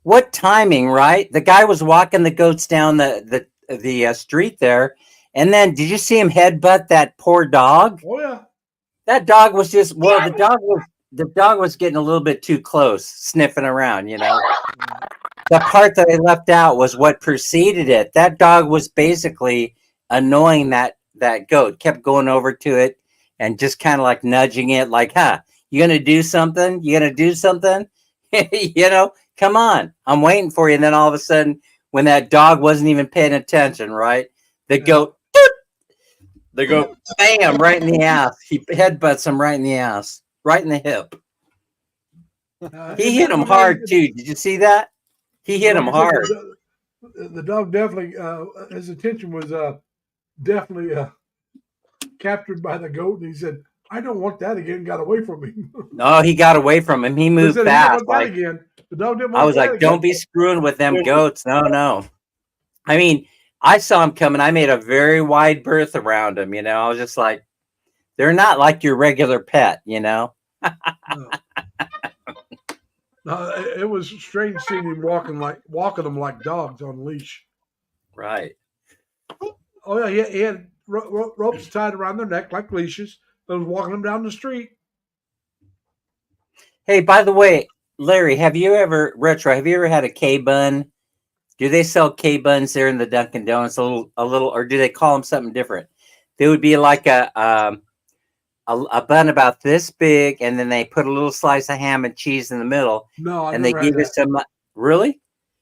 what timing, right? The guy was walking the goats down the street there, and then did you see him headbutt that poor dog? Oh yeah. That dog was just the dog was getting a little bit too close, sniffing around, you know. The part that I left out was what preceded it. That dog was basically annoying that goat, kept going over to it and just kind of like nudging it, like, huh, you gonna do something? You gonna do something? You know, come on, I'm waiting for you. And then all of a sudden, when that dog wasn't even paying attention, right? The goat, bam, right in the ass. He headbutts him right in the ass, right in the hip. He hit him hard too. Did you see that? He hit him hard. The dog definitely, his attention was definitely captured by the goat, and he said, "I don't want that again." Got away from me. No, he got away from him. He moved fast. Like, again. The dog didn't want I was like, again. "Don't be screwing with them goats." No. I mean, I saw him coming. I made a very wide berth around him. You know, I was just like, they're not like your regular pet. You know. No, it was strange seeing him walking them like dogs on a leash. Right. Oh yeah, he had ropes tied around their neck like leashes. That was walking them down the street. Hey, by the way, Larry, have you ever had a K-bun? Do they sell K-buns there in the Dunkin' Donuts? A little, or do they call them something different? They would be like a bun about this big, and then they put a little slice of ham and cheese in the middle. No, and they give it some. Really?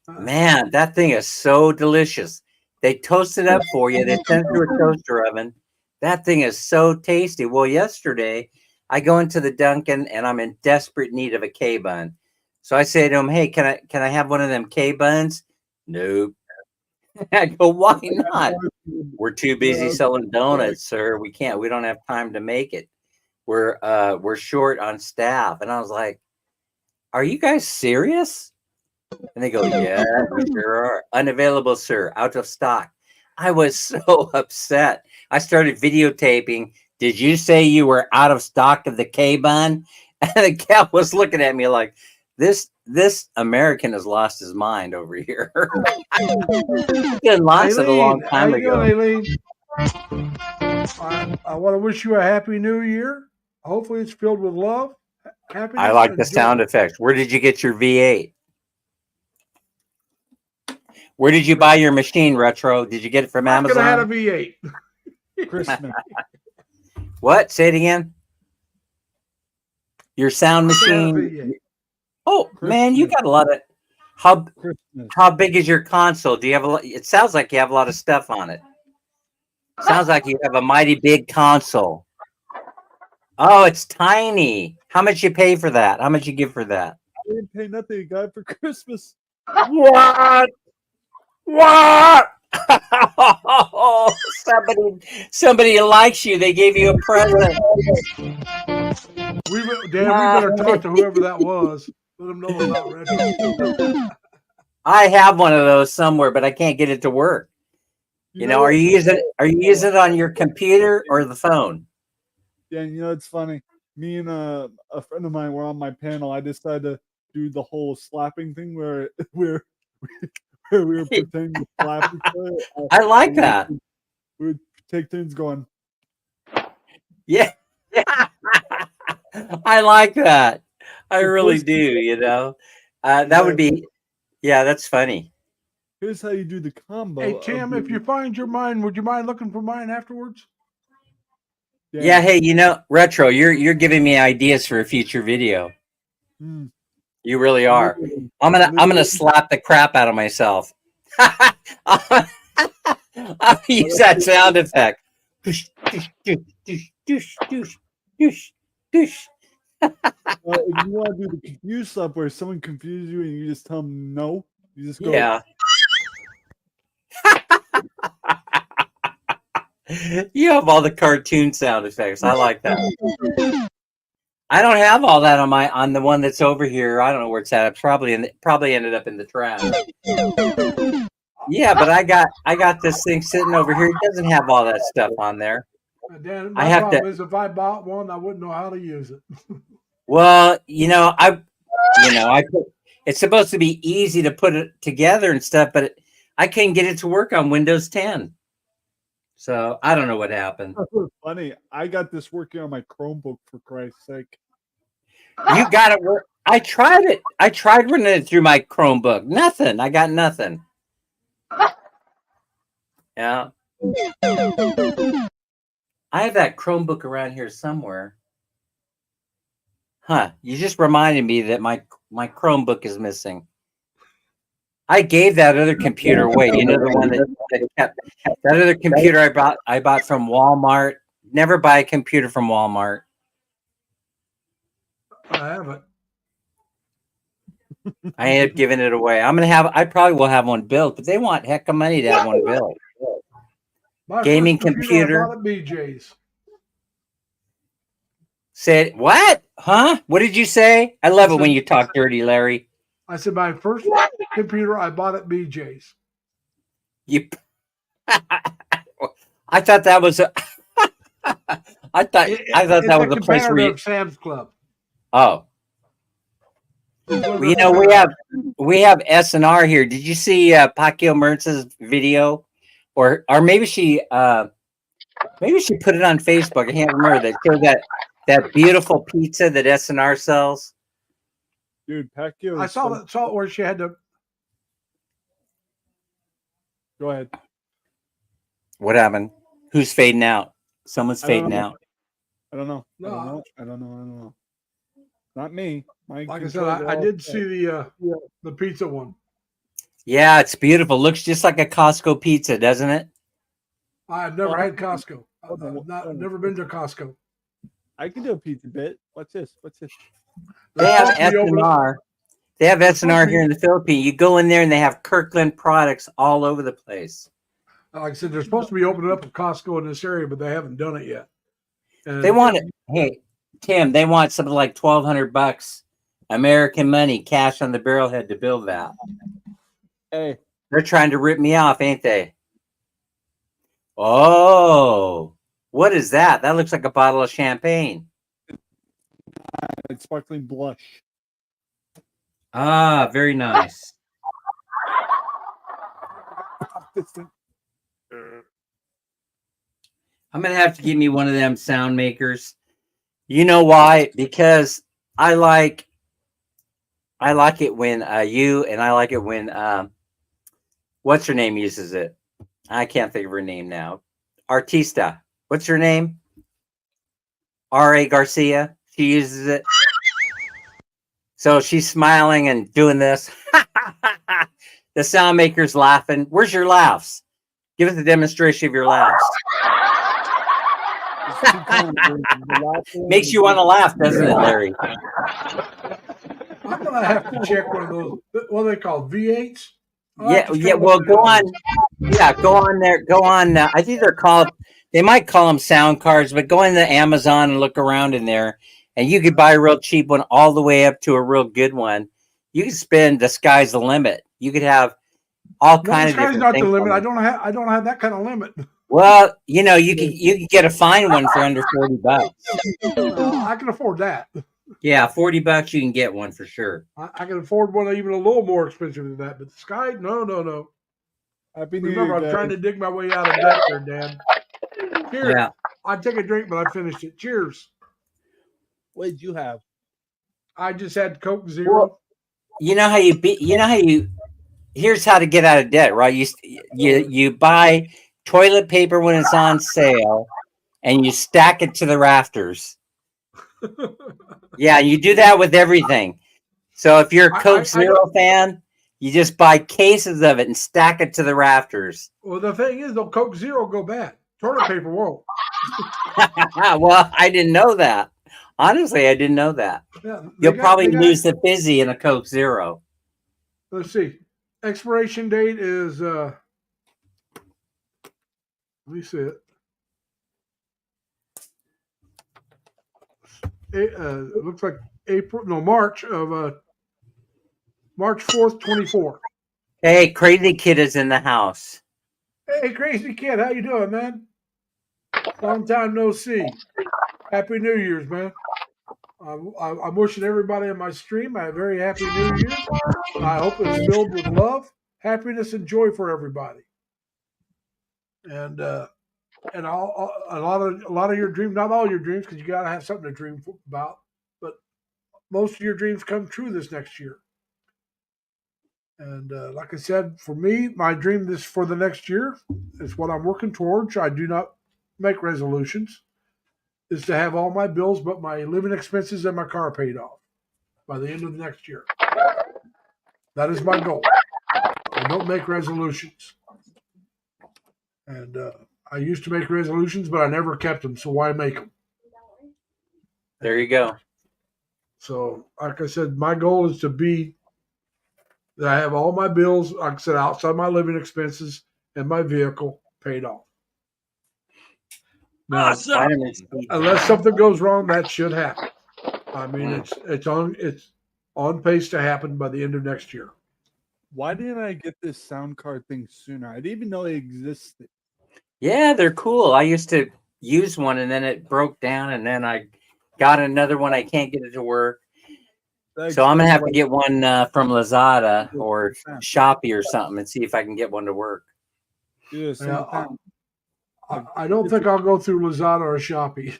Man, that thing is so delicious. They toast it up for you. They send it through a toaster oven. That thing is so tasty. Well, yesterday I go into the Dunkin' and I'm in desperate need of a K-bun. So I say to him, "Hey, can I have one of them K-buns?" Nope. I go, "Why not?" "We're too busy selling donuts, sir. We can't. We don't have time to make it. We're short on staff." And I was like, "Are you guys serious?" And they go, "Yeah, we sure are. Unavailable, sir. Out of stock." I was so upset. I started videotaping. "Did you say you were out of stock of the K-bun?" And the cat was looking at me like, this American has lost his mind over here. He lost it a long time ago. Aileen? I want to wish you a happy new year. Hopefully it's filled with love, happiness. I like the sound effects. Where did you get your V8? Where did you buy your machine, Retro? Did you get it from Amazon? I had a V8. Christmas. What? Say it again. Your sound machine. Oh man, you got a lot of. How big is your console? Do you have a lot? It sounds like you have a lot of stuff on it. Sounds like you have a mighty big console. Oh, it's tiny. How much you pay for that? How much you give for that? I didn't pay nothing. You got it for Christmas. What? Somebody likes you. They gave you a present. We better talk to whoever that was. Let them know about Retro. I have one of those somewhere, but I can't get it to work. You know, are you using it on your computer or the phone? Yeah, you know, it's funny. Me and a friend of mine were on my panel. I decided to do the whole slapping thing where we were pretending to slap each other. I like that. We would take turns going. Yeah. I like that. I really do, you know. That would be, yeah, that's funny. here's how you do the combo. Hey of Tim, if the- you find your mine, would you mind looking for mine afterwards? Yeah, hey, Retro, you're giving me ideas for a future video. Hmm. You really are. Literally. I'm gonna Literally. slap the crap out of myself. I'll use that sound effect. Doosh, doosh, doosh, doosh, doosh, doosh, doosh, doosh. If you want to do the confused stuff where someone confuses you and you just tell them no, you just go. Yeah. You have all the cartoon sound effects. I like that. I don't have all that on the one that's over here. I don't know where it's at. It's probably ended up in the trash. Yeah, but I got this thing sitting over here. It doesn't have all that stuff on there. Dan, I my have problem to- is if I bought one, I wouldn't know how to use it. Well, it's supposed to be easy to put it together and stuff, but I can't get it to work on Windows 10. So I don't know what happened. Funny, I got this working on my Chromebook for Christ's sake. You got it work. I tried it. I tried running it through my Chromebook. Nothing. I got nothing. Yeah. I have that Chromebook around here somewhere. Huh. You just reminded me that my Chromebook is missing. I gave that other computer away. You know, the one that kept that other computer I bought from Walmart. Never buy a computer from Walmart. I haven't. I ended up giving it away. I probably will have one built, but they want heck of money to have one built. My Gaming first computer computer. I bought at BJ's. Said what? Huh? What did you say? I love it when you talk dirty, Larry. I said my first computer I bought at BJ's. You. I thought that was a. I thought that was a place where you. of Sam's Club. Oh, well, you know we have S&R here. Did you see Pacquiao Mertz's video, or maybe she put it on Facebook? I can't remember. That showed that beautiful pizza that S&R sells. Dude, Pacquiao. I saw it where she had to. Go ahead. What happened? Who's fading out? Someone's I don't fading know. out. I don't know. I No. don't know. Not me. Like I said, I did see the pizza one. Yeah, it's beautiful. Looks just like a Costco pizza, doesn't it? I've never had Costco. Hold on, I've never been to Costco. I can do a pizza bit. What's this? They have supposed to be open- S&R. They have S&R here in the Philippines. You go in there and they have Kirkland products all over the place. Like I said, they're supposed to be opening up a Costco in this area, but they haven't done it yet. And They want it. Hey, Tim, they want something like $1,200 American money, cash on the barrelhead to build that. Hey, They're trying to rip me off, ain't they? Oh, what is that? That looks like a bottle of champagne. it's sparkling blush. Ah, very nice. This thing. I'm gonna have to give me one of them sound makers. You know why? Because I like it when what's her name uses it. I can't think of her name now. Artista. What's her name? R.A. Garcia. She uses it. So she's smiling and doing this. The sound maker's laughing. Where's your laughs? Give us a demonstration of your laughs. Makes you want to laugh, doesn't it, Larry? I'm gonna have to check one of those. What are they called? V8s? Yeah. Well, go on. Yeah, go on there. Go on. I think they're called. They might call them sound cards, but go into Amazon and look around in there, and you could buy a real cheap one all the way up to a real good one. You could spend the sky's the limit. You could have all kinds of different not things the limit. on it. I don't have that kind of limit. Well, you could get a fine one for under $40. I can afford that. Yeah, $40 you can get one for sure. I can afford one even a little more expensive than that. But the Sky, no. Happy New Remember, Year, I'm trying guys. to dig my way out of debt there, Dan. Cheers. Yeah. I'd take a drink, but I finished it. Cheers. What did you have? I just had Coke Zero. You know how you here's how to get out of debt, right? You buy toilet paper when it's on sale, and you stack it to the rafters. Yeah, you do that with everything. So if you're a Coke Zero fan, you just buy cases of it and stack it to the rafters. Well, the thing is, though, Coke Zero go bad. Toilet paper won't. Well, I didn't know that. Honestly, I didn't know that. Yeah, You'll probably lose the fizzy in a Coke Zero. Let's see. Expiration date is let me see it. It looks like March of March 4th, 24. Hey, Crazy Kid is in the house. Hey, Crazy Kid, how you doing, man? Long time no see. Happy New Year's, man. I'm wishing everybody in my stream a very happy New Year. I hope it's filled with love, happiness, and joy for everybody. And a lot of your dreams, not all your dreams, because you got to have something to dream about, but most of your dreams come true this next year. And like I said, for me, my dream this for the next year is what I'm working towards. I do not make resolutions. Is to have all my bills but my living expenses and my car paid off by the end of the next year. That is my goal. I don't make resolutions. And I used to make resolutions, but I never kept them, so why make them? There you go. So, like I said, my goal is to be that I have all my bills, like I said, outside my living expenses and my vehicle paid off. Now, unless something goes wrong, that should happen. I mean, it's on pace to happen by the end of next year. Why didn't I get this sound card thing sooner? I didn't even know they existed. Yeah, they're cool. I used to use one, and then it broke down, and then I got another one. I can't get it to work. So I'm gonna have to get one from Lazada or Shopee or something and see if I can get one to work. Yeah, I don't think I'll go through Lazada or Shopee.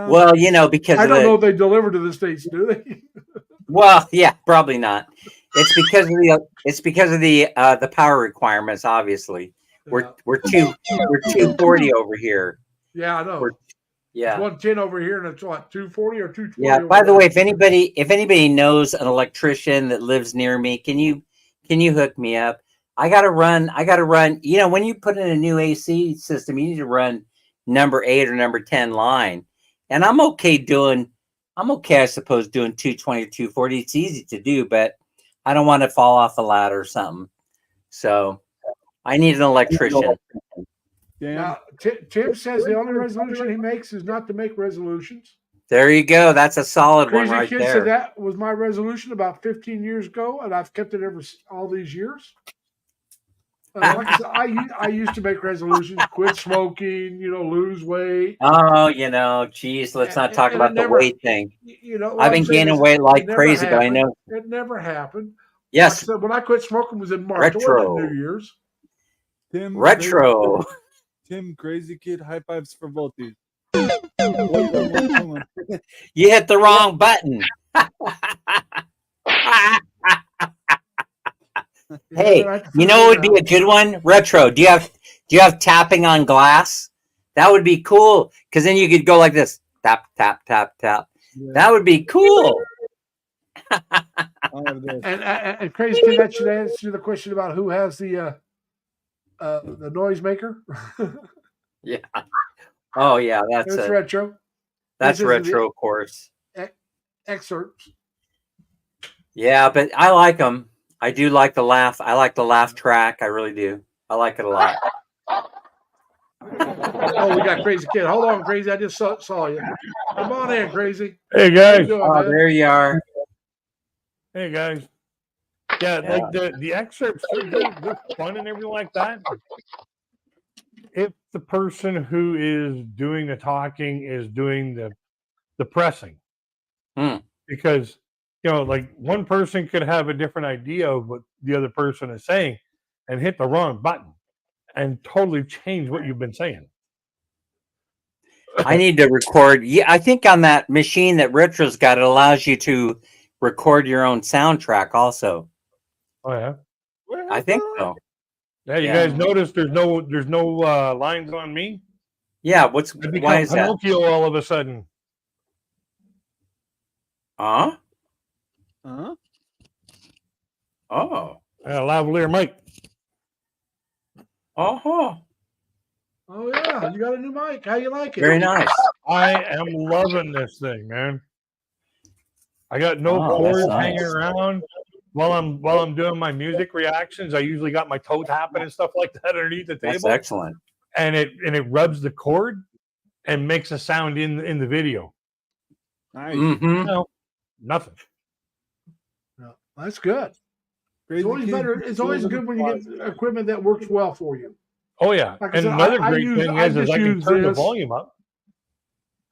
Well, you know, because I don't know if they deliver to the States, do they? Well, yeah, probably not. It's because of the power requirements. Obviously, we're 240 over here. Yeah, I know. Yeah, 110 over here, and it's what 240 or 220. Yeah. By the way, if anybody knows an electrician that lives near me, can you hook me up? I gotta run. You know, when you put in a new AC system, you need to run number 8 or number 10 line. And I'm okay, I suppose, doing 220 or 240. It's easy to do, but I don't want to fall off a ladder or something. So I need an electrician. Now, Tim says the only resolution he makes is not to make resolutions. There you go. That's a solid one right Crazy Kid said that was my resolution about 15 years ago, and I've kept it all these years. Like I said, I used to make resolutions: quit smoking, lose weight. Oh, geez, let's not talk about the weight thing. I've been gaining weight like crazy, but I know it never happened. Yes, like I said, when I quit smoking was in March. Retro. New Year's. Retro. Tim, Crazy Kid, high fives for both of you. You hit the wrong button. Hey, you know what would be a good one? Retro. Do you have tapping on glass? That would be cool, because then you could go like this. Tap, tap, tap, tap. Yeah. That would be cool. and Crazy Kid, that should answer the question about who has the noisemaker. Yeah. Oh yeah, that's retro. That's retro, of course. Excerpts. Yeah, but I like them. I do like the laugh. I like the laugh track. I really do. I like it a lot. Oh, we got Crazy Kid. Hold on, Crazy. I just saw you. Come on in, Crazy. Hey guys. There you are. Hey guys. Yeah, like the excerpts, they're fun and everything like that. If the person who is doing the talking is doing the pressing, because like one person could have a different idea of what the other person is saying and hit the wrong button and totally change what you've been saying. I need to record. Yeah, I think on that machine that Retro's got, it allows you to record your own soundtrack also. Oh yeah. I think so. Yeah, you Yeah. guys notice there's no lines on me. Yeah. I Why is that? Pinocchio all of a sudden. Huh? Huh? Oh. Lavalier Mike. Oh. Oh yeah, you got a new mic. How you like it? Very nice. I am loving this thing, man. I got no Oh, that's cords nice. hanging around while I'm doing my music reactions. I usually got my toe tapping and stuff like that underneath the That's table, excellent. and it rubs the cord and makes a sound in the video. Nice. Mm-hmm. No, nothing. Yeah, that's good. Crazy It's always Kid better. It's always Children good when you get equipment that works well for you. Oh yeah, Like I and said, another I great use- thing I is just I can use turn the this. volume up.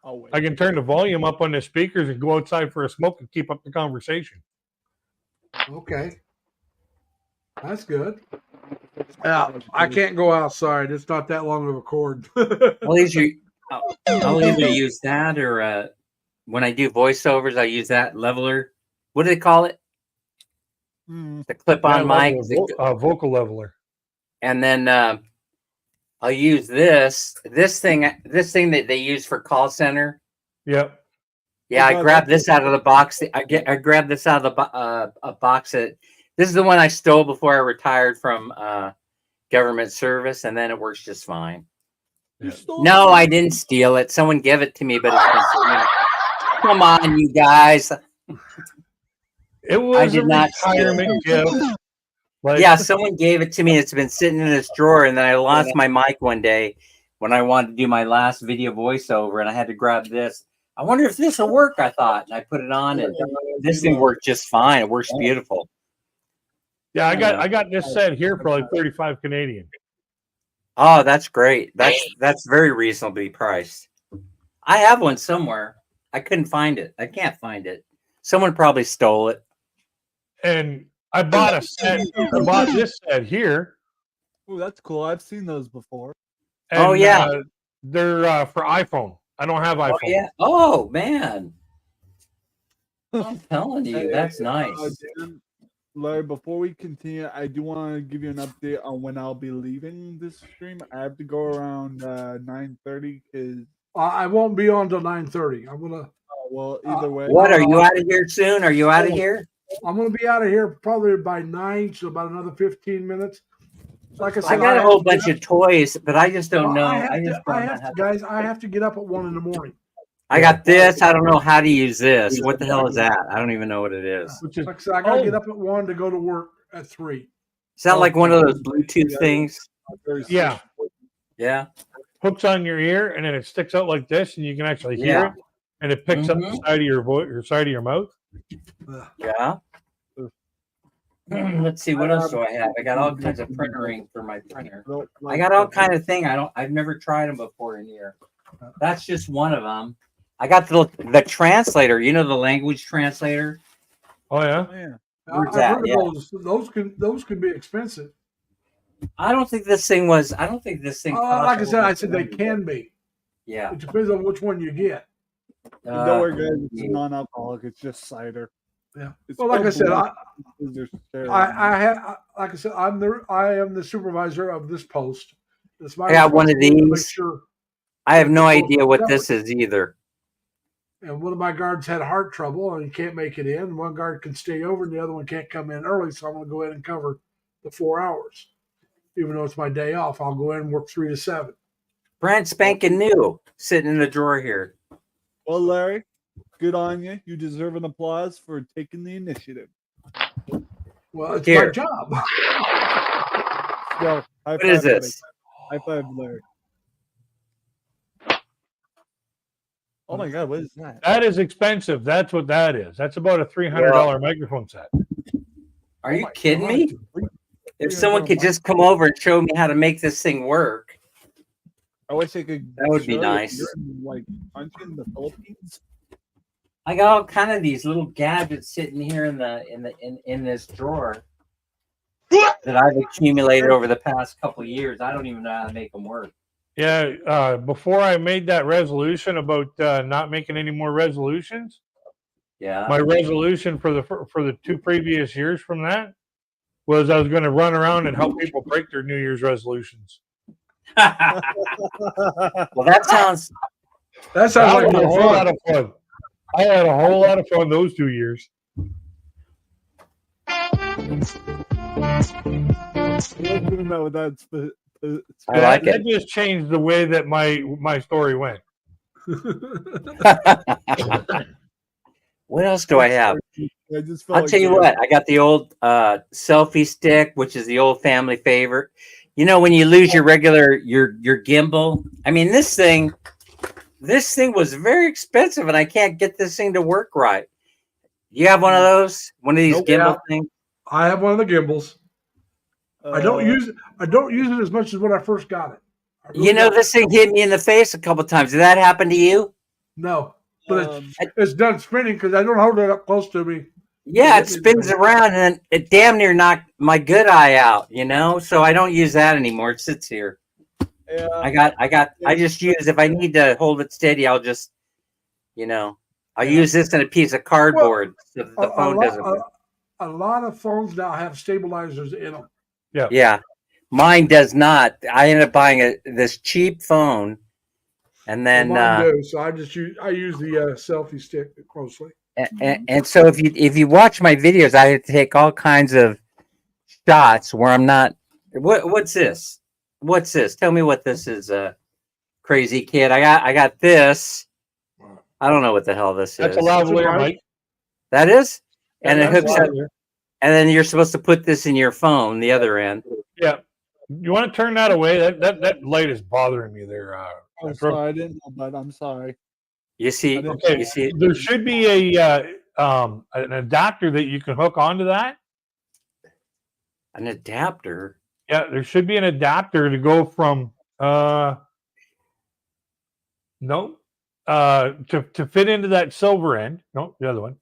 Oh, wait. I can turn the volume up on the speakers and go outside for a smoke and keep up the conversation. Okay, that's good. Yeah, I can't go outside. It's not that long of a cord. I'll either use that or when I do voiceovers, I use that leveler. What do they call it? Hmm. The clip-on mic. Vocal leveler. And then I'll use this thing that they use for call center. Yep. Yeah, Oh, I God, grabbed that's this out of the box. I grabbed this out of the a box that this is the one I stole before I retired from government service, and then it works just fine. You Yeah. stole No, it? I didn't steal it. Someone gave it to me, but it's been sitting in- Come on, you guys. It was a did not steal it. retirement gift. Like, Yeah, someone gave it to me. It's been sitting in this drawer, and then I lost my mic one day when I wanted to do my last video voiceover, and I had to grab this. I wonder if this will work, I thought, and I put it on, and this thing worked just fine. It works beautiful. yeah, I got this set here for like 35 Canadian. Oh, that's great. That's very reasonably priced. I have one somewhere. I couldn't find it. I can't find it. Someone probably stole it. And I bought a set. I bought this set here. Oh, that's cool. I've seen those before. And, Oh, yeah. They're for iPhone. I don't have iPhone. Oh, yeah. Oh, man. I'm telling you, that's nice. Dan, Larry, before we continue, I do want to give you an update on when I'll be leaving this stream. I have to go around 9:30 because, I won't be on till 9:30. I'm gonna well, either way. What, are you out of here soon? Are you out of here? be out of here probably by 9, so about another 15 minutes. Like I said, I got a have whole to bunch get of toys, but I just don't up- know. I have I to- just I don't know have how to, guys. I have to get up at 1 in the morning. I got this. I don't know how to use this. What the hell is that? I don't even know what it is. Which is Like I said, I gotta Oh. get up at 1 to go to work at 3. Is that like one of those Bluetooth things? yeah, Yeah. hooks on your ear and then it sticks out like this, and you can actually hear Yeah. it, and it picks up the Mhm. side of your voice, your side of your mouth. Yeah. Let's see, what else do I have? I got all kinds of printering for my printer. I got all kind of thing. I've never tried them before in here. That's just one of them. I got the translator. You know the language translator. Oh yeah, Oh, yeah. Where's I've that? heard of Yeah. those can be expensive. I don't think this thing was. I don't think this thing. cost Like I said, over I said they can be. Yeah. It depends on which one you get. Don't worry, guys. It's non-alcoholic. It's just cider. Yeah. It's Well, like I said, called Blue because there's like I said, I am the supervisor of this post. It's my I got one of responsibility to make these. sure. I have no idea what this is either. And one of my guards had heart trouble and he can't make it in. One guard can stay over and the other one can't come in early. So I'm going to go ahead and cover the 4 hours. Even though it's my day off, I'll go in and work 3 to 7. Brand spanking new, sitting in the drawer here. Well, Larry, good on you. You deserve an applause for taking the initiative. Well, it's Here. my job. So, high What is five, buddy. this? High five, Larry. Oh my God, what is that? that is expensive. That's what that is. That's about a $300 microphone set. Are Oh you my kidding God. me? If someone could just come over and show me how to make this thing work. I wish I could. That would be show you. nice. You're in, like, aren't you in the Philippines? I got all kind of these little gadgets sitting here in this drawer that I've accumulated over the past couple of years. I don't even know how to make them work. Yeah, before I made that resolution about not making any more resolutions, Yeah. my resolution for the 2 previous years from that was I was going to run around and help people break their New Year's resolutions. Well, that sounds. That sounds like That was a more whole lot fun. of fun. I had a whole lot of fun those 2 years. Doing that with that I like That it. just changed the way that my story went. What else do I have? I just felt I'll like tell you doing- what. I got the old selfie stick, which is the old family favorite. You know, when you lose your regular your gimbal. I mean, this thing was very expensive, and I can't get this thing to work right. You have one of those? One of these Nope. gimbal Yeah. things? I have one of the gimbals. I don't use it as much as when I first got it. I really You know, don't. this thing hit me in the face a couple times. Did that happen to you? No, but Um, it's done spinning because I don't hold it up close to me. Yeah, It it hit me in the spins face. around and it damn near knocked my good eye out, you know? So I don't use that anymore. It sits here. yeah, I just use, if I need to hold it steady, I'll just, you know, I'll Yeah. use this in a piece of cardboard so that the phone doesn't work. A lot of phones now have stabilizers in them. Yeah. Mine does not. I ended up buying this cheap phone and then, Mine do, so I use the selfie stick closely. and so if you watch my videos, I take all kinds of shots where I'm not. What's this? What's this? Tell me what this is, crazy kid. I got this. I don't know what the hell this That's is. a lavalier, right. Mike. That is, and it That's hooks up, Lavalier. and then you're supposed to put this in your phone, the other end. Yeah. You want to turn that away? That light is bothering me there. I'm Metro. sorry, I didn't know, but I'm sorry. You see, Okay. you see. There should be an adapter that you can hook onto that. An adapter. Yeah, there should be an adapter to go from to fit into that silver end. No, the other one.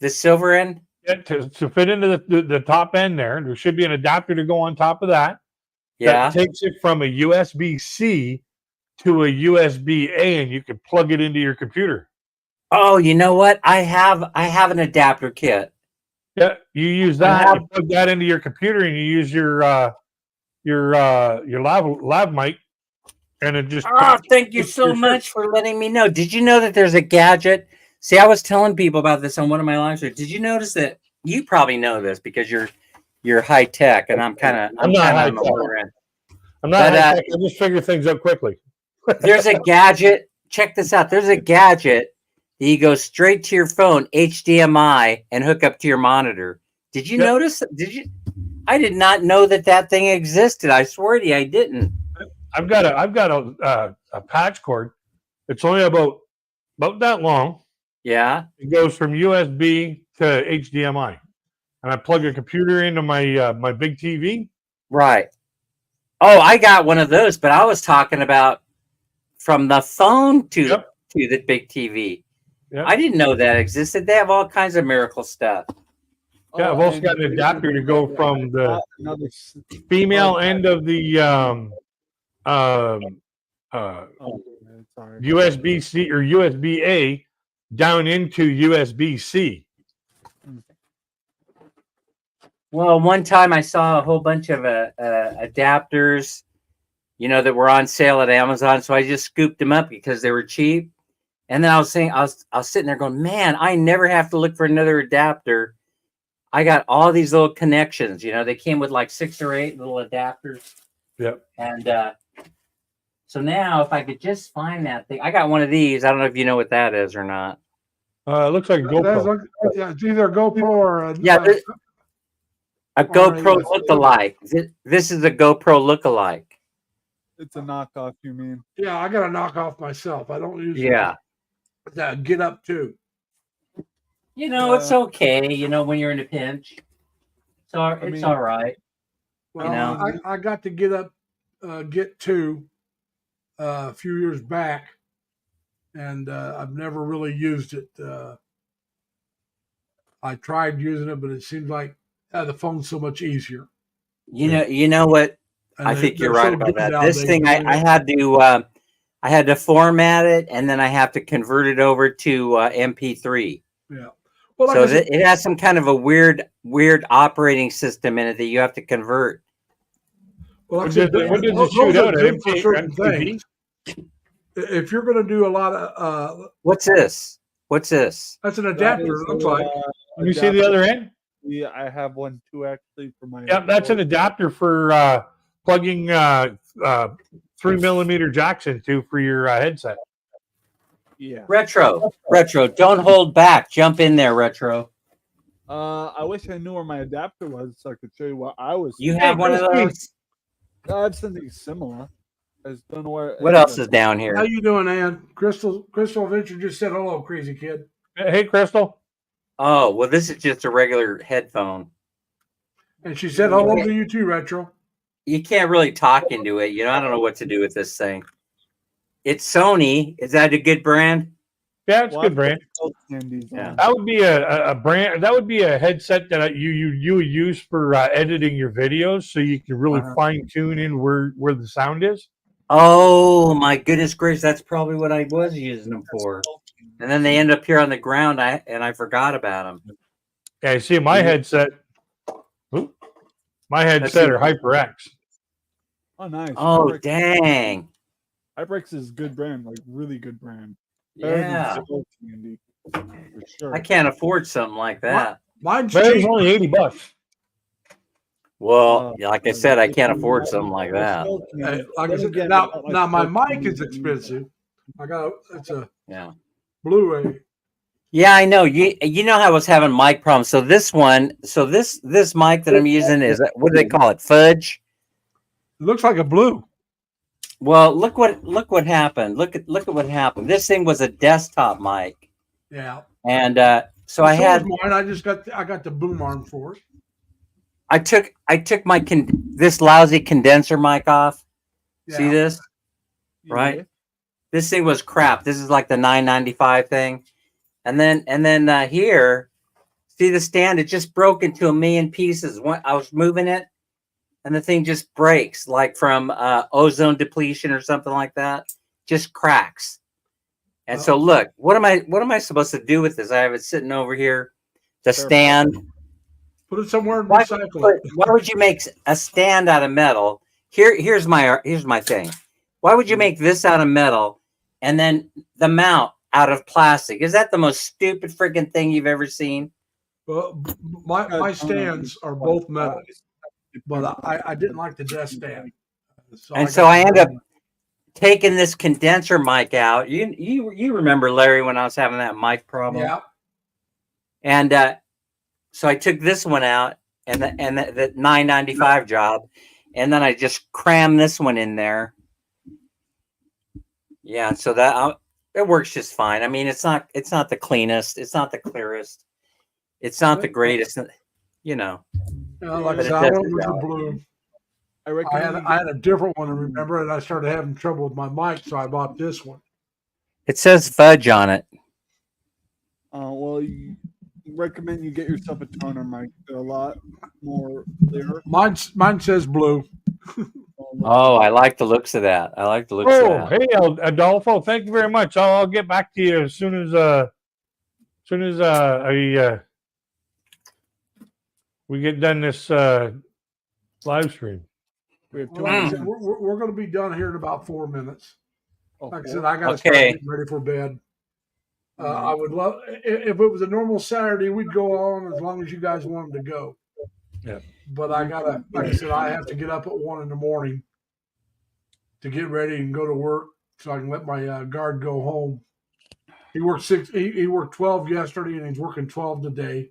The silver end. Yeah, to fit into the top end there. There should be an adapter to go on top of that. Yeah. That takes it from a USB-C to a USB-A, and you can plug it into your computer. Oh, you know what? I have an adapter kit. Yeah, you use that. You plug that into your computer, and you use your lav mic, and it just. Oh, thank you so much for letting me know. Did you know that there's a gadget? See, I was telling people about this on one of my live shows. Did you notice that? You probably know this because you're high tech, and I'm not on the high lower end. I'm not. But, high tech, I just figure things out quickly. There's a gadget. Check this out. There's a gadget that you go straight to your phone, HDMI, and hook up to your monitor. Did you notice? Did you? I did not know that thing existed. I swear to you, I didn't. I've got a patch cord. It's only about that long. Yeah. It goes from USB to HDMI, and I plug a computer into my my big TV. Right. Oh, I got one of those, but I was talking about from the phone to the big TV. Yep. I didn't know that existed. They have all kinds of miracle stuff. Yeah, I've also got an adapter to go from the female end of the USB-C or USB-A down into USB-C. Well, one time I saw a whole bunch of adapters, that were on sale at Amazon. So I just scooped them up because they were cheap. And then I was sitting there going, man, I never have to look for another adapter. I got all these little connections. They came with like 6 or 8 little adapters. Yep. And so now if I could just find that thing, I got one of these. I don't know if you know what that is or not. It looks like a GoPro. Yeah, it's either a GoPro or a a GoPro lookalike. This is a GoPro lookalike. It's a knockoff, you mean? Yeah, I got to knock off myself. I don't use that Get Up too. It's okay. When you're in a pinch, so it's all right. Well, I got to Get Up, Get 2 a few years back, and I've never really used it. I tried using it, but it seems like the phone's so much easier. You know what? And I think you're right about that. nowadays. This thing, I had to format it, and then I have to convert it over to MP3. Yeah. Well, like So I said, it has some kind of a weird operating system in it that you have to convert. well, like I What said, does it those shoot are out? good for MK, certain MKV? things. If you're going to do a lot of, What's this? What's this? that's an That adapter. is It looks a, like. Can you see the other end? Yeah, I have one too actually for my. Yep, that's an adapter for plugging 3mm jacks into for your headset. Yeah. Retro. Don't hold back. Jump in there, Retro. I wish I knew where my adapter was so I could show you what I was. You have one of those? I have something similar. I just don't know where. What else is down How here? you doing, Ann? Crystal Adventure just said hello, crazy kid. Hey, Crystal. Oh, well, this is just a regular headphone. And she said hello to you too, Retro. You can't really talk into it. I don't know what to do with this thing. It's Sony. Is that a good brand? Yeah, it's a good brand. Yeah. That would be a brand. That would be a headset that you would use for editing your videos, so you can really fine tune in where the sound is. Oh my goodness gracious! That's probably what I was using them for. And then they end up here on the ground. I forgot about them. Yeah, you see my headset. Oop, my headset are HyperX. Oh, nice. Oh HyperX, dang! HyperX is good brand, like really good brand. Yeah, Soul Candy, for sure. I can't afford something like that. Mine's But it was cheap. only $80. Well, like I said, I can't afford something like that. Like I said, Again, now my mic is expensive. It's a Yeah. Blu-ray. Yeah, I know. You know how I was having mic problems. So this one, this mic that I'm using is, what do they call it? Fudge. It looks like a blue. Well, look what happened. Look at what happened. This thing was a desktop mic, Yeah. and so I So had is mine. I got the boom arm for it. I took my this lousy condenser mic off. See Yeah. this? Right. This thing was crap. This is like the $9.95 thing, and then here, see the stand? It just broke into a million pieces. I was moving it, and the thing just breaks, like from ozone depletion or something like that. Just cracks. And so, look, what am I supposed to do with this? I have it sitting over here, the stand. Put it somewhere and Why recycle it. would you make a stand out of metal? Here's my thing. Why would you make this out of metal and then the mount out of plastic? Is that the most stupid freaking thing you've ever seen? Well, my stands are both metal, but I didn't like the desk stand. So I end up taking this condenser mic out. You remember, Larry, when I was having that mic problem? Yeah. And so I took this one out and the $9.95 job, and then I just crammed this one in there. Yeah, so that it works just fine. I mean, it's not the cleanest, it's not the clearest, it's not the greatest, you know. Like I But it said, I does went the with the job. blue. I recommend I had a different one, remember, and I started having trouble with my mic, so I bought this one. It says fudge on it. well, you recommend you get yourself a toner mic. They're a lot more clear. Mine says blue. Oh, I like the looks of that. I like the looks of that. Hey, Adolfo, thank you very much. I'll get back to you as soon as we get done this live stream. We have Like I said, we're going to be done here in about 4 minutes. Oh, Like I said, I got to start getting ready for bed. I would love if it was a normal Saturday, we'd go on as long as you guys wanted to go. Yeah. But I gotta, like I said, I have to get up at 1 a.m. to get ready and go to work so I can let my guard go home. He worked he worked 12 yesterday and he's working 12 today.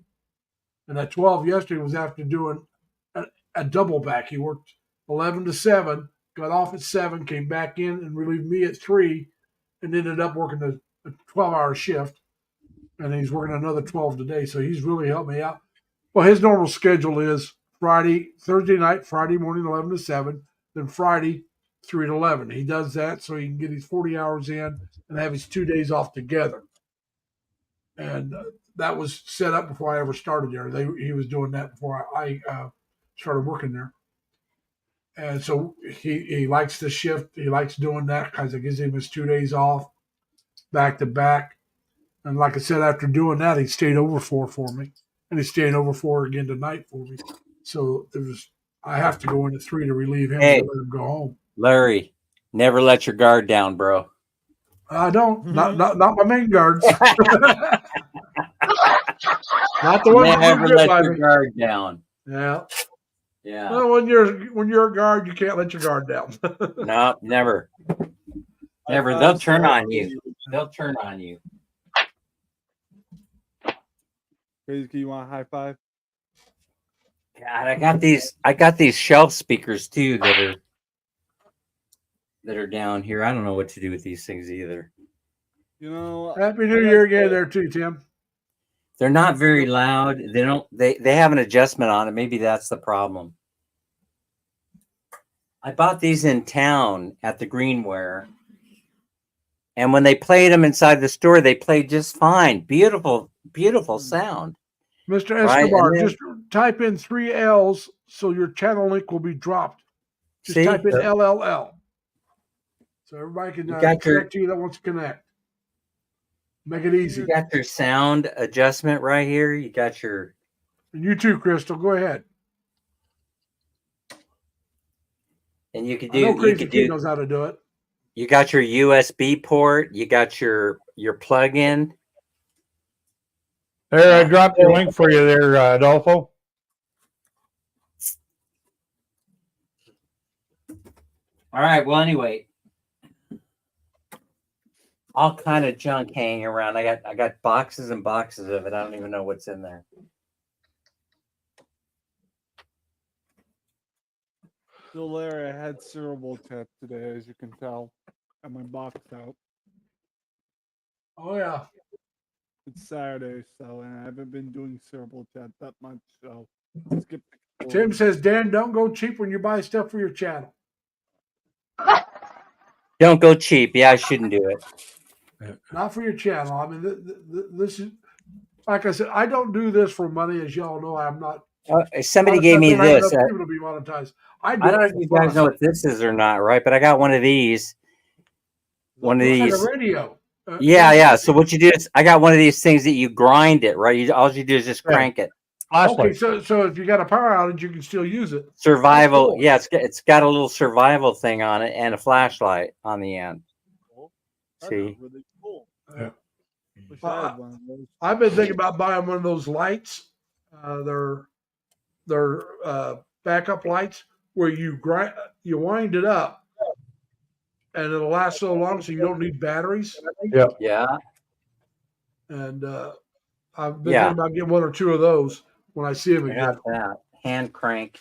And that 12 yesterday was after doing a double back. He worked 11 to 7, got off at 7, came back in and relieved me at 3, and ended up working a 12-hour shift. And he's working another 12 today. So he's really helped me out. Well, his normal schedule is Thursday night, Friday morning, 11 to 7, then Friday, 3 to 11. He does that so he can get his 40 hours in and have his 2 days off together. And that was set up before I ever started there. He was doing that before I started working there. And so he likes the shift. He likes doing that because it gives him his 2 days off back to back. And like I said, after doing that, he stayed over for me, and he's staying over 4 again tonight for me. So I have to go in at 3 to relieve him Hey. to let him go home. Larry, never let your guard down, bro. I don't. Not my main guards. Not the ones that Never do good let by your me. guard down. Yeah. Yeah. Well, when you're a guard, you can't let your guard down. No, never. Never. They'll turn on you. They'll turn on you. Crazy, you want a high five? God, I got these shelf speakers too that are down here. I don't know what to do with these things either. You know, Happy New Year again, there too, Tim. They're not very loud. They have an adjustment on it. Maybe that's the problem. I bought these in town at the Greenware. And when they played them inside the store, they played just fine. Beautiful, beautiful sound. Mr. Right, Escobar, and then- just type in 3 L's so your channel link will be dropped. Just See? type in LLL. So everybody can You got your- connect to you that wants to connect. Make it easy. You got your sound adjustment right here. You got your And you too, Crystal. Go ahead. and you could I know do Crazy Kid knows how to do it. you got your USB port. You got your plug-in. There, I dropped your link for you there, Adolfo. All right. Well, anyway, all kind of junk hanging around. I got boxes and boxes of it. I don't even know what's in there. still there. I had cerebral test today, as you can tell. Got my box out. Oh yeah. It's Saturday, so and I haven't been doing cerebral test that much, so skip. Tim says, Dan, don't go cheap when you buy stuff for your channel. Don't go cheap. Yeah, I shouldn't do it. Not for your channel. I mean, this is, like I said, I don't do this for money, as y'all know. I'm not. Somebody gave me not enough this. people to be monetized. I don't know if you guys know what this is or not, right? But I got one of these. One of It's like these. a radio. Yeah. So what you do is, I got one of these things that you grind it, right? All you do is just crank it. Okay, so if you got a power outage, you can still use it. Survival. Cool. Yeah, it's got a little survival thing on it and a flashlight on the end. That's See? really cool. Yeah. Wish I had one of those. I've been thinking about buying one of those lights. They're backup lights where you wind it up, and it'll last so long, so you don't need batteries. Yeah. And I've been Yeah. thinking about getting 1 or 2 of those when I see them I again. got that. Hand crank.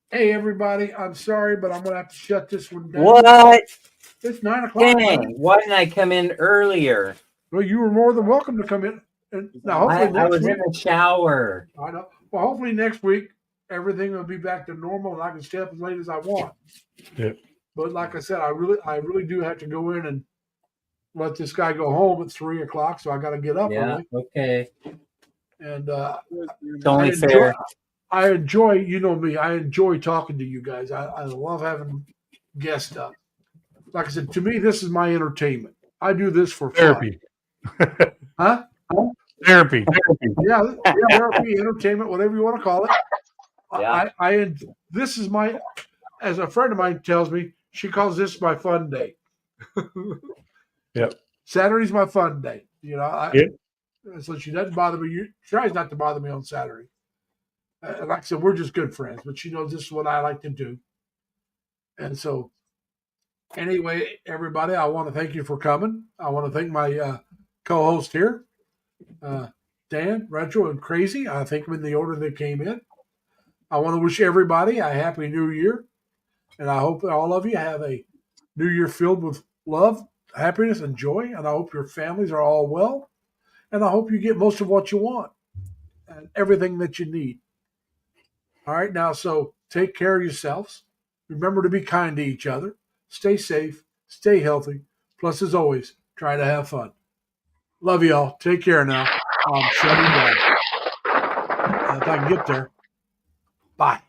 Hey everybody, I'm sorry, but I'm gonna have to shut this one down. What? It's 9 o'clock. Dang. Why didn't I come in earlier? Well, you were more than welcome to come in. And now, hopefully I next was week. in the shower. I know. Well, hopefully next week everything will be back to normal, and I can stay up as late as I want. Yeah. But like I said, I really do have to go in and let this guy go home at 3 o'clock, so I got to get up Yeah. early. Okay. And It's only I fair. enjoy, you know me, I enjoy talking to you guys. I love having guests up. Like I said, to me, this is my entertainment. I do this for fun. Therapy. Huh? Therapy. Yeah, therapy, entertainment, whatever you want to call it. Yeah. This is my, as a friend of mine tells me, she calls this my fun day. Yep. Saturday's my fun day. You know, Yep. So she doesn't bother me. She tries not to bother me on Saturday. Like I said, we're just good friends, but she knows this is what I like to do. And so, anyway, everybody, I want to thank you for coming. I want to thank my co-host here, Dan, Retro, and Crazy. I think them in the order they came in. I want to wish everybody a happy new year. And I hope all of you have a new year filled with love, happiness, and joy. And I hope your families are all well. And I hope you get most of what you want and everything that you need. All right, now, so take care of yourselves. Remember to be kind to each other. Stay safe. Stay healthy. Plus, as always, try to have fun. Love you all. Take care now. I'm shutting down. If I can get there. Bye.